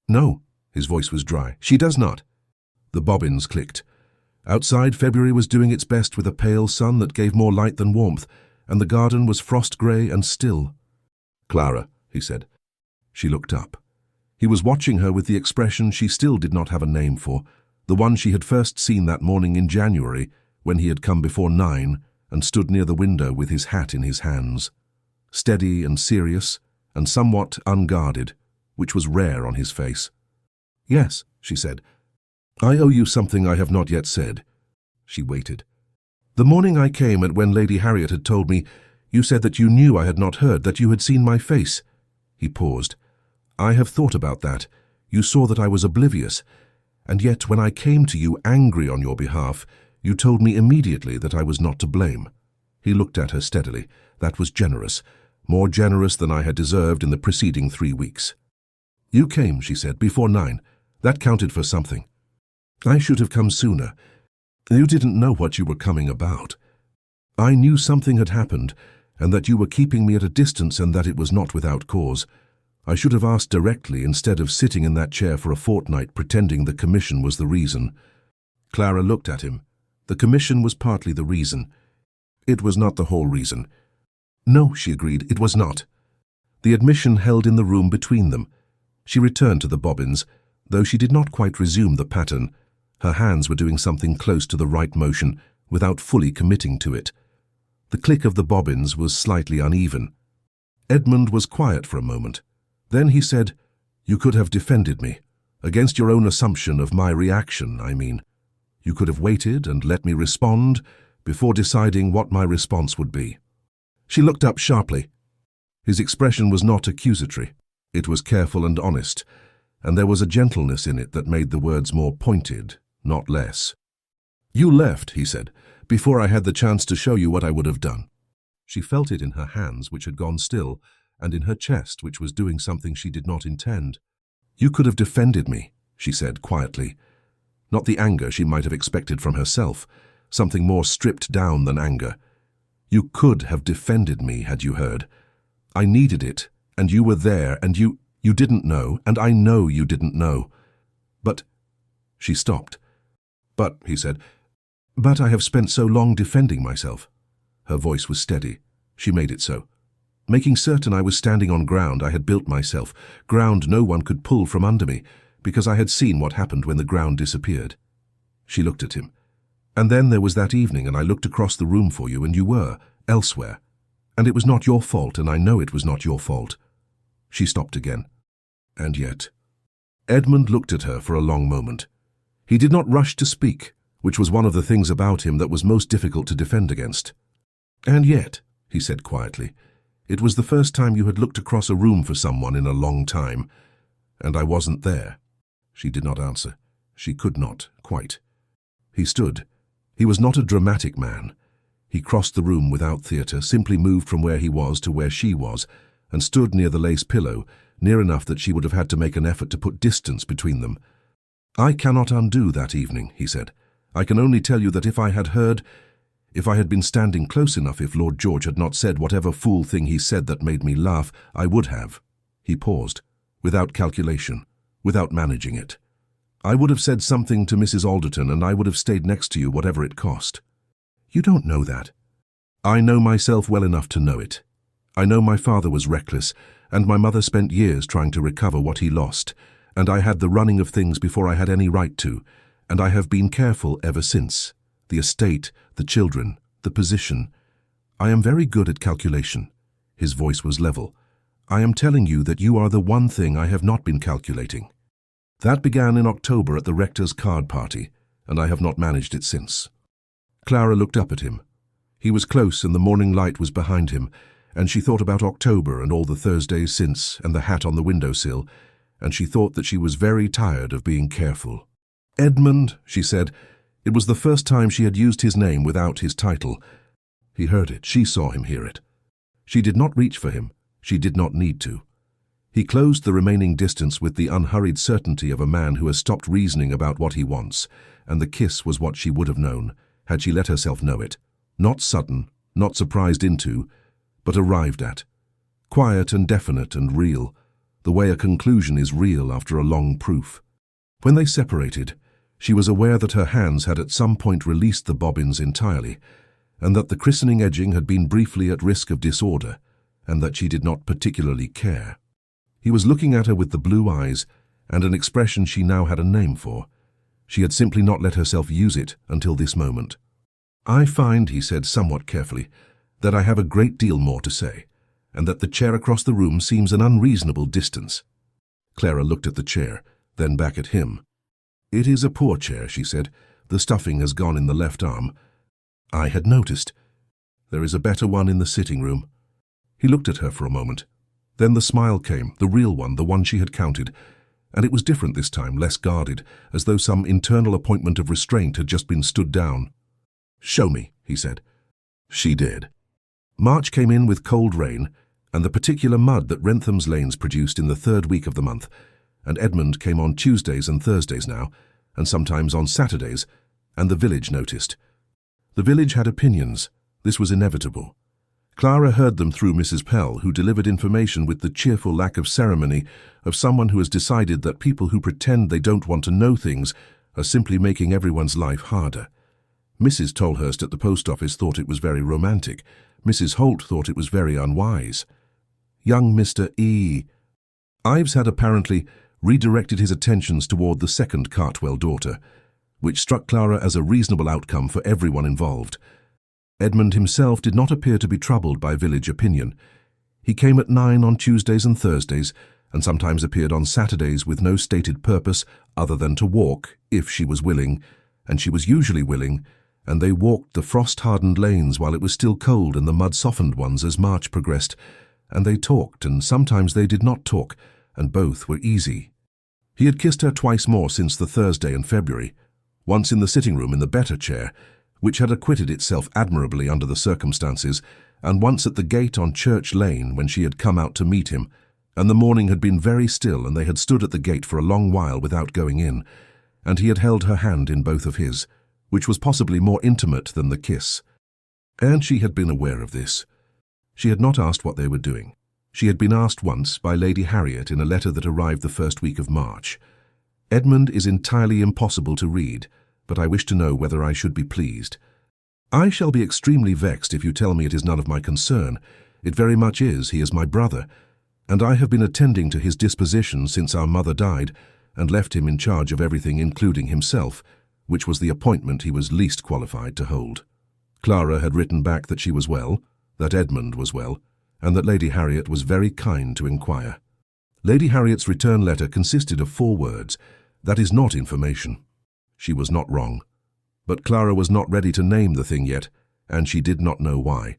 Speaker 1: "No." His voice was dry. "She does not." The bobbins clicked. Outside, February was doing its best with a pale sun that gave more light than warmth, and the garden was frost-grey and still. "Clara," he said. She looked up. He was watching her with the expression she still did not have a name for, the one she had first seen that morning in January, when he had come before 9 and stood near the window with his hat in his hands. Steady and serious, and somewhat unguarded, which was rare on his face. "Yes," she said. "I owe you something I have not yet said." She waited. "The morning I came and when Lady Harriet had told me, you said that you knew I had not heard, that you had seen my face." He paused. "I have thought about that. You saw that I was oblivious. And yet when I came to you angry on your behalf, you told me immediately that I was not to blame." He looked at her steadily. "That was generous. More generous than I had deserved in the preceding 3 weeks. You came," she said, "before 9. That counted for something. I should have come sooner. You didn't know what you were coming about. I knew something had happened, and that you were keeping me at a distance and that it was not without cause. I should have asked directly instead of sitting in that chair for a fortnight pretending the commission was the reason." Clara looked at him. The commission was partly the reason. It was not the whole reason. "No," she agreed, "it was not." The admission held in the room between them. She returned to the bobbins, though she did not quite resume the pattern. Her hands were doing something close to the right motion, without fully committing to it. The click of the bobbins was slightly uneven. Edmund was quiet for a moment. Then he said, "You could have defended me. Against your own assumption of my reaction, I mean. You could have waited and let me respond before deciding what my response would be." She looked up sharply. His expression was not accusatory. It was careful and honest, and there was a gentleness in it that made the words more pointed, not less. "You left," he said, "before I had the chance to show you what I would have done." She felt it in her hands, which had gone still, and in her chest, which was doing something she did not intend. "You could have defended me," she said quietly. Not the anger she might have expected from herself, something more stripped down than anger. "You could have defended me, had you heard. I needed it, and you were there, and you didn't know, and I know you didn't know. But—" She stopped. "But," he said, "but I have spent so long defending myself." Her voice was steady. She made it so. "Making certain I was standing on ground I had built myself, ground no one could pull from under me, because I had seen what happened when the ground disappeared." She looked at him. "And then there was that evening, and I looked across the room for you, and you were elsewhere. And it was not your fault, and I know it was not your fault." She stopped again. "And yet—" Edmund looked at her for a long moment. He did not rush to speak, which was one of the things about him that was most difficult to defend against. "And yet," he said quietly, "it was the first time you had looked across a room for someone in a long time, and I wasn't there." She did not answer. She could not, quite. He stood. He was not a dramatic man. He crossed the room without theatre, simply moved from where he was to where she was, and stood near the lace pillow, near enough that she would have had to make an effort to put distance between them. "I cannot undo that evening," he said. "I can only tell you that if I had been standing close enough, if Lord George had not said whatever fool thing he said that made me laugh, I would have." He paused, without calculation, without managing it. "I would have said something to Mrs. Alderton, and I would have stayed next to you, whatever it cost." "You don't know that." "I know myself well enough to know it. I know my father was reckless, and my mother spent years trying to recover what he lost, and I had the running of things before I had any right to, and I have been careful ever since. The estate, the children, the position. I am very good at calculation." His voice was level. "I am telling you that you are the one thing I have not been calculating. That began in October at the rector's card party, and I have not managed it since." Clara looked up at him. He was close and the morning light was behind him, and she thought about October and all the Thursdays since and the hat on the windowsill, and she thought that she was very tired of being careful. "Edmund," she said. It was the first time she had used his name without his title. He heard it. She saw him hear it. She did not reach for him. She did not need to. He closed the remaining distance with the unhurried certainty of a man who has stopped reasoning about what he wants, and the kiss was what she would have known, had she let herself know it. Not sudden, not surprised into, but arrived at. Quiet and definite and real, the way a conclusion is real after a long proof. When they separated, She was aware that her hands had at some point released the bobbins entirely, and that the christening edging had been briefly at risk of disorder, and that she did not particularly care. He was looking at her with the blue eyes and an expression she now had a name for. She had simply not let herself use it until this moment. "I find," he said somewhat carefully, "that I have a great deal more to say, and that the chair across the room seems an unreasonable distance." Clara looked at the chair, then back at him. "It is a poor chair," she said. "The stuffing has gone in the left arm." "I had noticed. There is a better one in the sitting room." He looked at her for a moment. Then the smile came, the real one, the one she had counted, and it was different this time, less guarded, as though some internal appointment of restraint had just been stood down. "Show me," he said. She did. March came in with cold rain and the particular mud that Rentham's lanes produced in the third week of the month, and Edmund came on Tuesdays and Thursdays now, and sometimes on Saturdays, and the village noticed. The village had opinions. This was inevitable. Clara heard them through Mrs. Pell, who delivered information with the cheerful lack of ceremony of someone who has decided that people who pretend they don't want to know things are simply making everyone's life harder. Mrs. Tolhurst at the post office thought it was very romantic. Mrs. Holt thought it was very unwise. Young Mr. E. Ives had apparently redirected his attentions toward the second Cartwell daughter, which struck Clara as a reasonable outcome for everyone involved. Edmund himself did not appear to be troubled by village opinion. He came at 9 on Tuesdays and Thursdays, and sometimes appeared on Saturdays with no stated purpose other than to walk, if she was willing, and she was usually willing, and they walked the frost-hardened lanes while it was still cold and the mud-softened ones as March progressed, and they talked, and sometimes they did not talk, and both were easy. He had kissed her twice more since the Thursday in February, once in the sitting room in the better chair, which had acquitted itself admirably under the circumstances, and once at the gate on Church Lane when she had come out to meet him, and the morning had been very still and they had stood at the gate for a long while without going in, and he had held her hand in both of his, which was possibly more intimate than the kiss. And she had been aware of this. She had not asked what they were doing. She had been asked once by Lady Harriet in a letter that arrived the first week of March. "Edmund is entirely impossible to read, but I wish to know whether I should be pleased. I shall be extremely vexed if you tell me it is none of my concern. It very much is. He is my brother, and I have been attending to his disposition since our mother died, and left him in charge of everything, including himself, which was the appointment he was least qualified to hold." Clara had written back that she was well, that Edmund was well, and that Lady Harriet was very kind to inquire. Lady Harriet's return letter consisted of 4 words: "That is not information." She was not wrong. But Clara was not ready to name the thing yet, and she did not know why.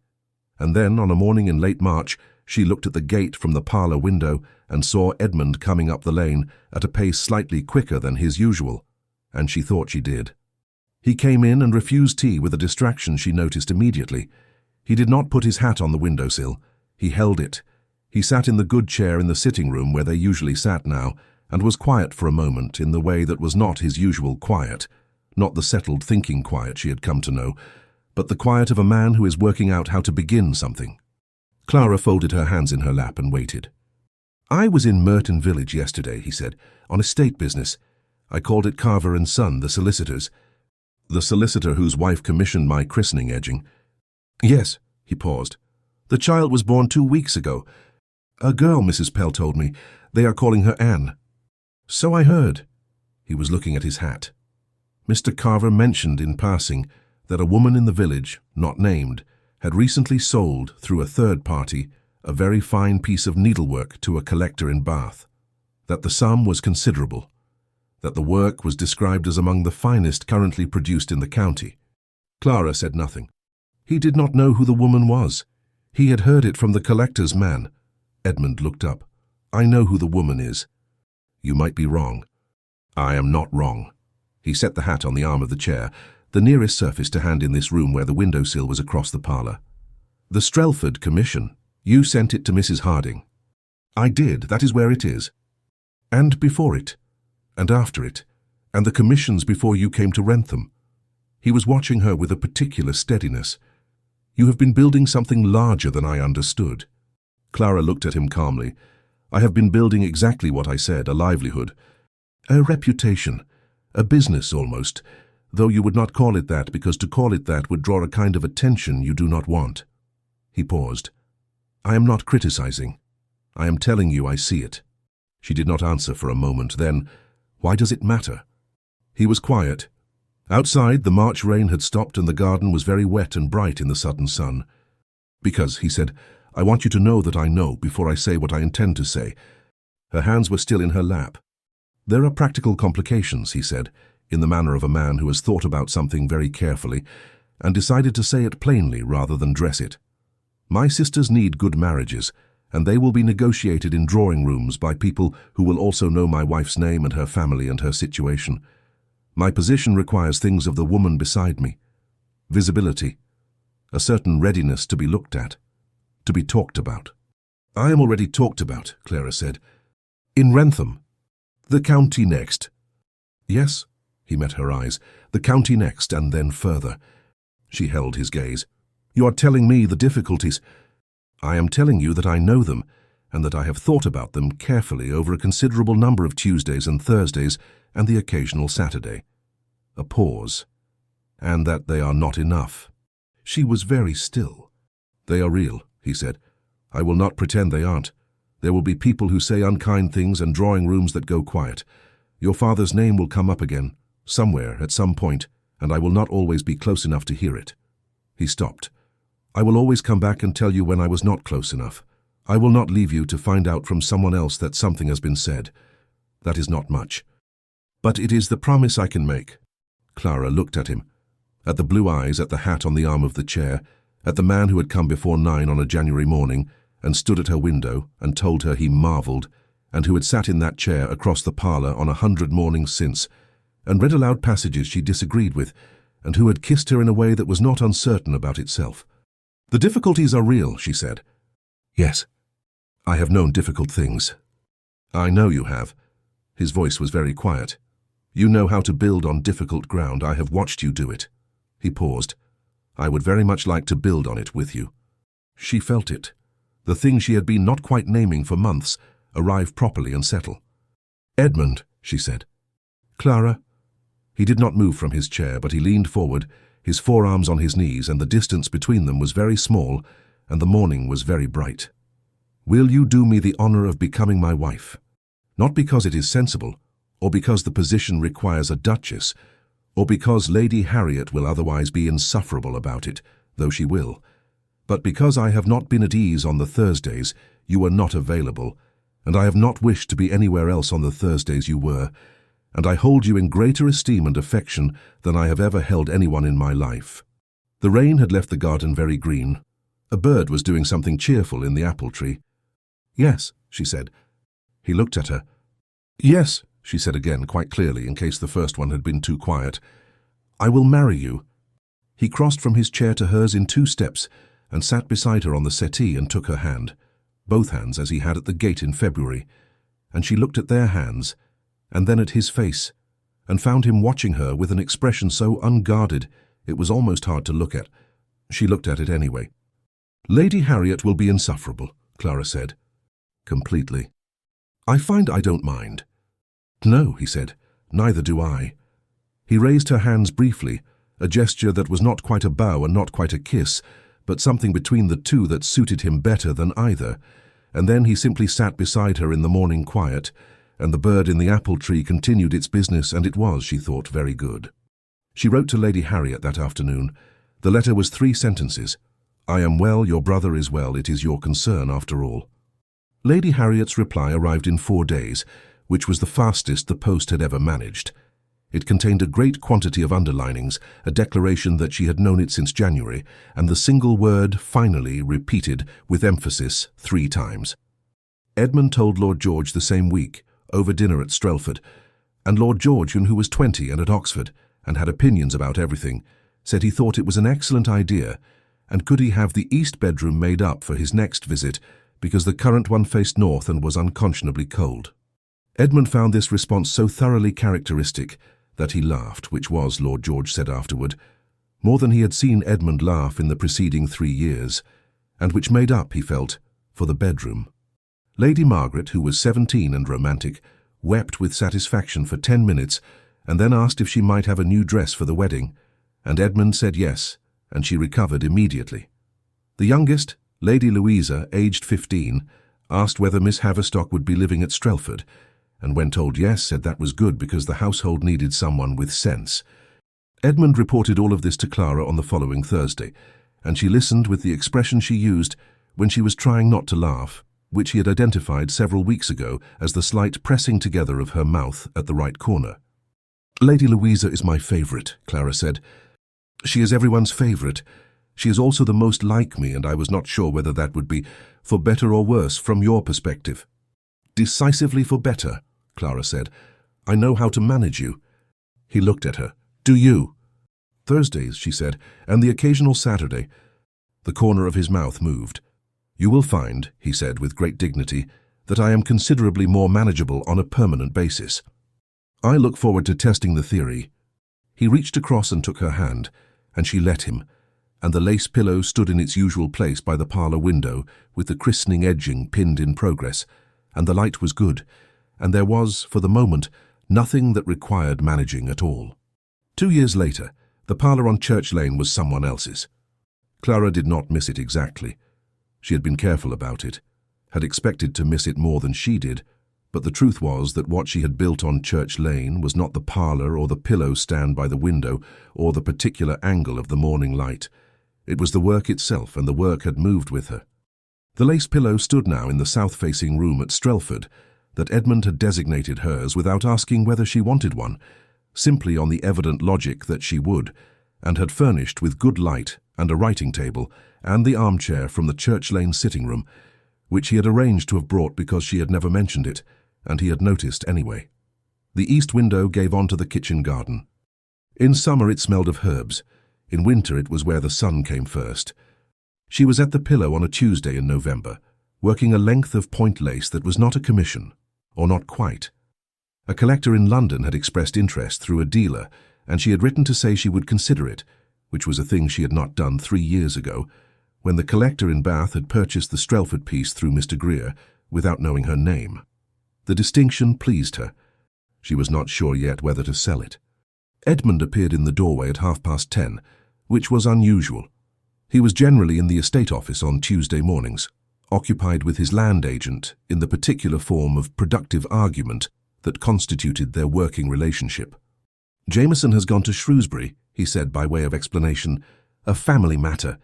Speaker 1: And then, on a morning in late March, she looked at the gate from the parlour window and saw Edmund coming up the lane at a pace slightly quicker than his usual, and she thought she did. He came in and refused tea with a distraction she noticed immediately. He did not put his hat on the windowsill. He held it. He sat in the good chair in the sitting room where they usually sat now, and was quiet for a moment in the way that was not his usual quiet, not the settled thinking quiet she had come to know, but the quiet of a man who is working out how to begin something. Clara folded her hands in her lap and waited. "I was in Merton Village yesterday," he said, "on estate business. I called at Carver and Son, the solicitors. The solicitor whose wife commissioned my christening edging." "Yes," he paused. "The child was born 2 weeks ago. A girl, Mrs. Pell told me. They are calling her Anne." "So I heard." He was looking at his hat. Mr. Carver mentioned in passing that a woman in the village, not named, had recently sold, through a third party, a very fine piece of needlework to a collector in Bath, that the sum was considerable, that the work was described as among the finest currently produced in the county. Clara said nothing. He did not know who the woman was. He had heard it from the collector's man. Edmund looked up. "I know who the woman is." "You might be wrong." "I am not wrong." He set the hat on the arm of the chair, the nearest surface to hand in this room where the windowsill was across the parlour. "The Strelford Commission. You sent it to Mrs. Harding." "I did. That is where it is." "And before it, and after it, and the commissions before you came to Wrentham." He was watching her with a particular steadiness. "You have been building something larger than I understood." Clara looked at him calmly. "I have been building exactly what I said, a livelihood. A reputation. A business, almost, though you would not call it that because to call it that would draw a kind of attention you do not want. He paused. I am not criticizing. I am telling you I see it. She did not answer for a moment. Then, why does it matter? He was quiet. Outside, the March rain had stopped and the garden was very wet and bright in the sudden sun. Because, he said, I want you to know that I know before I say what I intend to say. Her hands were still in her lap. There are practical complications, he said, in the manner of a man who has thought about something very carefully and decided to say it plainly rather than dress it. My sisters need good marriages, and they will be negotiated in drawing rooms by people who will also know my wife's name and her family and her situation. My position requires things of the woman beside me. Visibility. A certain readiness to be looked at. To be talked about. I am already talked about, Clara said. In Wrentham. The county next. Yes, he met her eyes. The county next, and then further. She held his gaze. You are telling me the difficulties. I am telling you that I know them, and that I have thought about them carefully over a considerable number of Tuesdays and Thursdays and the occasional Saturday. A pause. And that they are not enough. She was very still. They are real, he said. I will not pretend they aren't. There will be people who say unkind things and drawing rooms that go quiet. Your father's name will come up again, somewhere, at some point, and I will not always be close enough to hear it. He stopped. I will always come back and tell you when I was not close enough. I will not leave you to find out from someone else that something has been said. That is not much. But it is the promise I can make. Clara looked at him, at the blue eyes, at the hat on the arm of the chair, at the man who had come before 9 on a January morning and stood at her window and told her he marvelled, and who had sat in that chair across the parlour on 100 mornings since, and read aloud passages she disagreed with, and who had kissed her in a way that was not uncertain about itself. The difficulties are real, she said. Yes, I have known difficult things. I know you have. His voice was very quiet. You know how to build on difficult ground. I have watched you do it. He paused. I would very much like to build on it with you. She felt it. The thing she had been not quite naming for months arrive properly and settle. Edmund, she said. Clara. He did not move from his chair, but he leaned forward, his forearms on his knees, and the distance between them was very small, and the morning was very bright. Will you do me the honour of becoming my wife? Not because it is sensible, or because the position requires a duchess, or because Lady Harriet will otherwise be insufferable about it, though she will, but because I have not been at ease on the Thursdays you were not available, and I have not wished to be anywhere else on the Thursdays you were, and I hold you in greater esteem and affection than I have ever held anyone in my life. The rain had left the garden very green. A bird was doing something cheerful in the apple tree. Yes, she said. He looked at her. Yes, she said again, quite clearly, in case the first one had been too quiet. I will marry you. He crossed from his chair to hers in 2 steps and sat beside her on the settee and took her hand, both hands as he had at the gate in February, and she looked at their hands, and then at his face, and found him watching her with an expression so unguarded it was almost hard to look at. She looked at it anyway. Lady Harriet will be insufferable, Clara said. Completely. I find I don't mind. No, he said, neither do I. He raised her hands briefly, a gesture that was not quite a bow and not quite a kiss, but something between the two that suited him better than either, and then he simply sat beside her in the morning quiet, and the bird in the apple tree continued its business, and it was, she thought, very good. She wrote to Lady Harriet that afternoon. The letter was 3 sentences. I am well, your brother is well, it is your concern after all. Lady Harriet's reply arrived in 4 days, which was the fastest the post had ever managed. It contained a great quantity of underlinings, a declaration that she had known it since January, and the single word, finally, repeated with emphasis 3 times. Edmund told Lord George the same week, over dinner at Strelford, and Lord George, who was 20 and at Oxford, and had opinions about everything, said he thought it was an excellent idea, and could he have the east bedroom made up for his next visit, because the current one faced north and was unconscionably cold. Edmund found this response so thoroughly characteristic that he laughed, which was, Lord George said afterward, more than he had seen Edmund laugh in the preceding 3 years, and which made up, he felt, for the bedroom. Lady Margaret, who was 17 and romantic, wept with satisfaction for 10 minutes, and then asked if she might have a new dress for the wedding, and Edmund said yes, and she recovered immediately. The youngest, Lady Louisa, aged 15, asked whether Miss Haverstock would be living at Strelford, and when told yes, said that was good because the household needed someone with sense. Edmund reported all of this to Clara on the following Thursday, and she listened with the expression she used when she was trying not to laugh, which he had identified several weeks ago as the slight pressing together of her mouth at the right corner. "Lady Louisa is my favourite," Clara said. "She is everyone's favourite. She is also the most like me, and I was not sure whether that would be for better or worse from your perspective." "Decisively for better," Clara said. "I know how to manage you." He looked at her. "Do you?" "Thursdays," she said, "and the occasional Saturday." The corner of his mouth moved. "You will find," he said with great dignity, "that I am considerably more manageable on a permanent basis. I look forward to testing the theory." He reached across and took her hand, and she let him, and the lace pillow stood in its usual place by the parlour window with the christening edging pinned in progress, and the light was good, and there was, for the moment, nothing that required managing at all. 2 years later, the parlour on Church Lane was someone else's. Clara did not miss it exactly. She had been careful about it, had expected to miss it more than she did, but the truth was that what she had built on Church Lane was not the parlour or the pillow stand by the window or the particular angle of the morning light. It was the work itself, and the work had moved with her. The lace pillow stood now in the south-facing room at Strelford, that Edmund had designated hers without asking whether she wanted one, simply on the evident logic that she would, and had furnished with good light and a writing table and the armchair from the Church Lane sitting room, which he had arranged to have brought because she had never mentioned it, and he had noticed anyway. The east window gave onto the kitchen garden. In summer it smelled of herbs. In winter it was where the sun came first. She was at the pillow on a Tuesday in November, working a length of point lace that was not a commission, or not quite. A collector in London had expressed interest through a dealer, and she had written to say she would consider it, which was a thing she had not done 3 years ago, when the collector in Bath had purchased the Strelford piece through Mr. Greer, without knowing her name. The distinction pleased her. She was not sure yet whether to sell it. Edmund appeared in the doorway at 10:30, which was unusual. He was generally in the estate office on Tuesday mornings, occupied with his land agent in the particular form of productive argument that constituted their working relationship. "Jameson has gone to Shrewsbury," he said by way of explanation. "A family matter.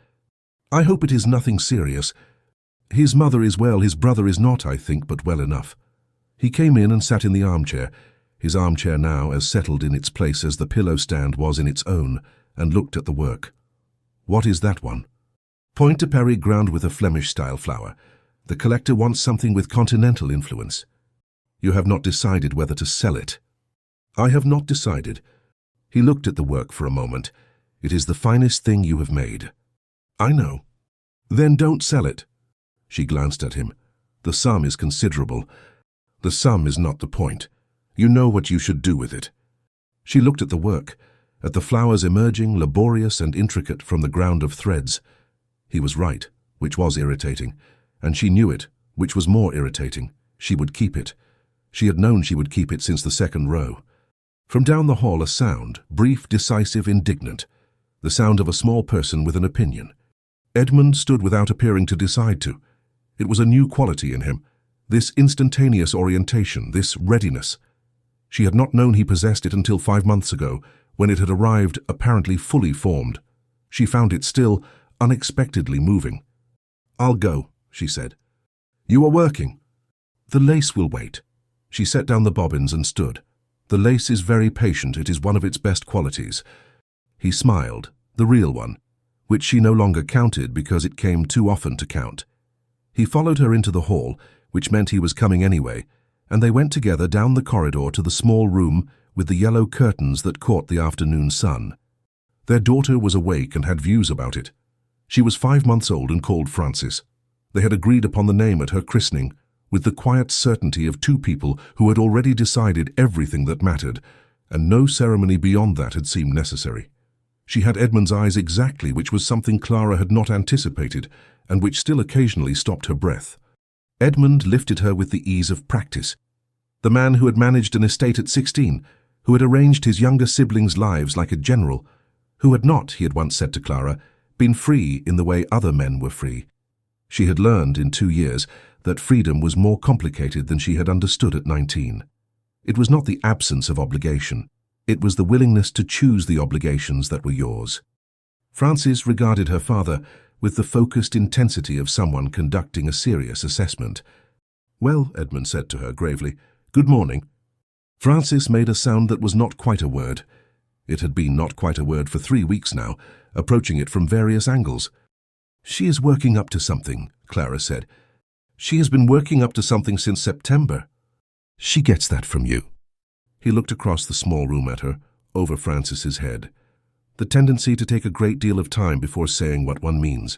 Speaker 1: I hope it is nothing serious. His mother is well, his brother is not, I think, but well enough." He came in and sat in the armchair, his armchair now as settled in its place as the pillow stand was in its own, and looked at the work. "What is that one?" "Point de Paris ground with a Flemish-style flower. The collector wants something with continental influence." "You have not decided whether to sell it?" "I have not decided." He looked at the work for a moment. "It is the finest thing you have made." "I know." "Then don't sell it." She glanced at him. "The sum is considerable." "The sum is not the point. You know what you should do with it." She looked at the work, at the flowers emerging laborious and intricate from the ground of threads. He was right, which was irritating, and she knew it, which was more irritating. She would keep it. She had known she would keep it since the second row. From down the hall a sound, brief, decisive, indignant. The sound of a small person with an opinion. Edmund stood without appearing to decide to. It was a new quality in him, this instantaneous orientation, this readiness. She had not known he possessed it until 5 months ago, when it had arrived apparently fully formed. She found it still unexpectedly moving. "I'll go," she said. "You are working." "The lace will wait." She set down the bobbins and stood. "The lace is very patient. It is one of its best qualities." He smiled, the real one, which she no longer counted because it came too often to count. He followed her into the hall, which meant he was coming anyway, and they went together down the corridor to the small room with the yellow curtains that caught the afternoon sun. Their daughter was awake and had views about it. She was 5 months old and called Frances. They had agreed upon the name at her christening, with the quiet certainty of 2 people who had already decided everything that mattered, and no ceremony beyond that had seemed necessary. She had Edmund's eyes exactly, which was something Clara had not anticipated, and which still occasionally stopped her breath. Edmund lifted her with the ease of practice. The man who had managed an estate at 16, who had arranged his younger siblings' lives like a general, who had not, he had once said to Clara, been free in the way other men were free. She had learned in 2 years that freedom was more complicated than she had understood at 19. It was not the absence of obligation. It was the willingness to choose the obligations that were yours. Frances regarded her father with the focused intensity of someone conducting a serious assessment. "Well," Edmund said to her gravely, "good morning." Frances made a sound that was not quite a word. It had been not quite a word for 3 weeks now, approaching it from various angles. "She is working up to something," Clara said. "She has been working up to something since September. She gets that from you." He looked across the small room at her, over Frances's head. The tendency to take a great deal of time before saying what one means.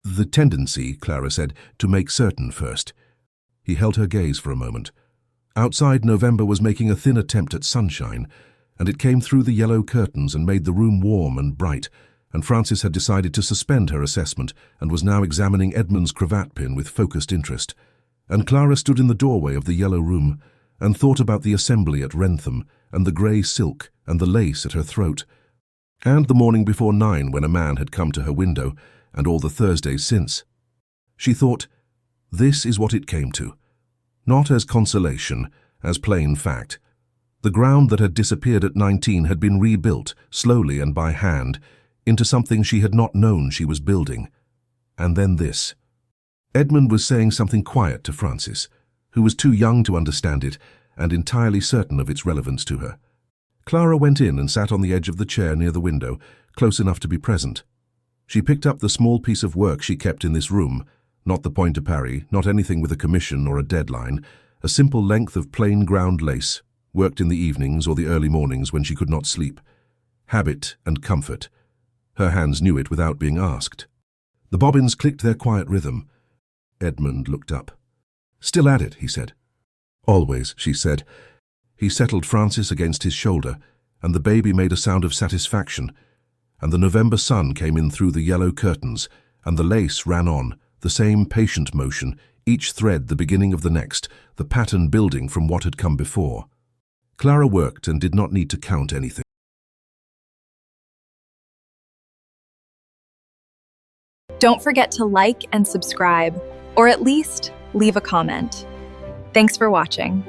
Speaker 1: "The tendency," Clara said, "to make certain first." He held her gaze for a moment. Outside, November was making a thin attempt at sunshine, and it came through the yellow curtains and made the room warm and bright, and Frances had decided to suspend her assessment and was now examining Edmund's cravat pin with focused interest. And Clara stood in the doorway of the yellow room and thought about the assembly at Wrentham and the grey silk and the lace at her throat, and the morning before 9 when a man had come to her window, and all the Thursdays since. She thought, this is what it came to. Not as consolation, as plain fact. The ground that had disappeared at 19 had been rebuilt, slowly and by hand, into something she had not known she was building. And then this. Edmund was saying something quiet to Frances, who was too young to understand it and entirely certain of its relevance to her. Clara went in and sat on the edge of the chair near the window, close enough to be present. She picked up the small piece of work she kept in this room, not the point-de-Paris, not anything with a commission or a deadline, a simple length of plain ground lace, worked in the evenings or the early mornings when she could not sleep. Habit and comfort. Her hands knew it without being asked. The bobbins clicked their quiet rhythm. Edmund looked up. "Still at it," he said. "Always," she said. He settled Frances against his shoulder, and the baby made a sound of satisfaction, and the November sun came in through the yellow curtains, and the lace ran on, the same patient motion, each thread the beginning of the next, the pattern building from what had come before. Clara worked and did not need to count anything.
Speaker 2: Don't forget to like and subscribe, or at least leave a comment. Thanks for watching.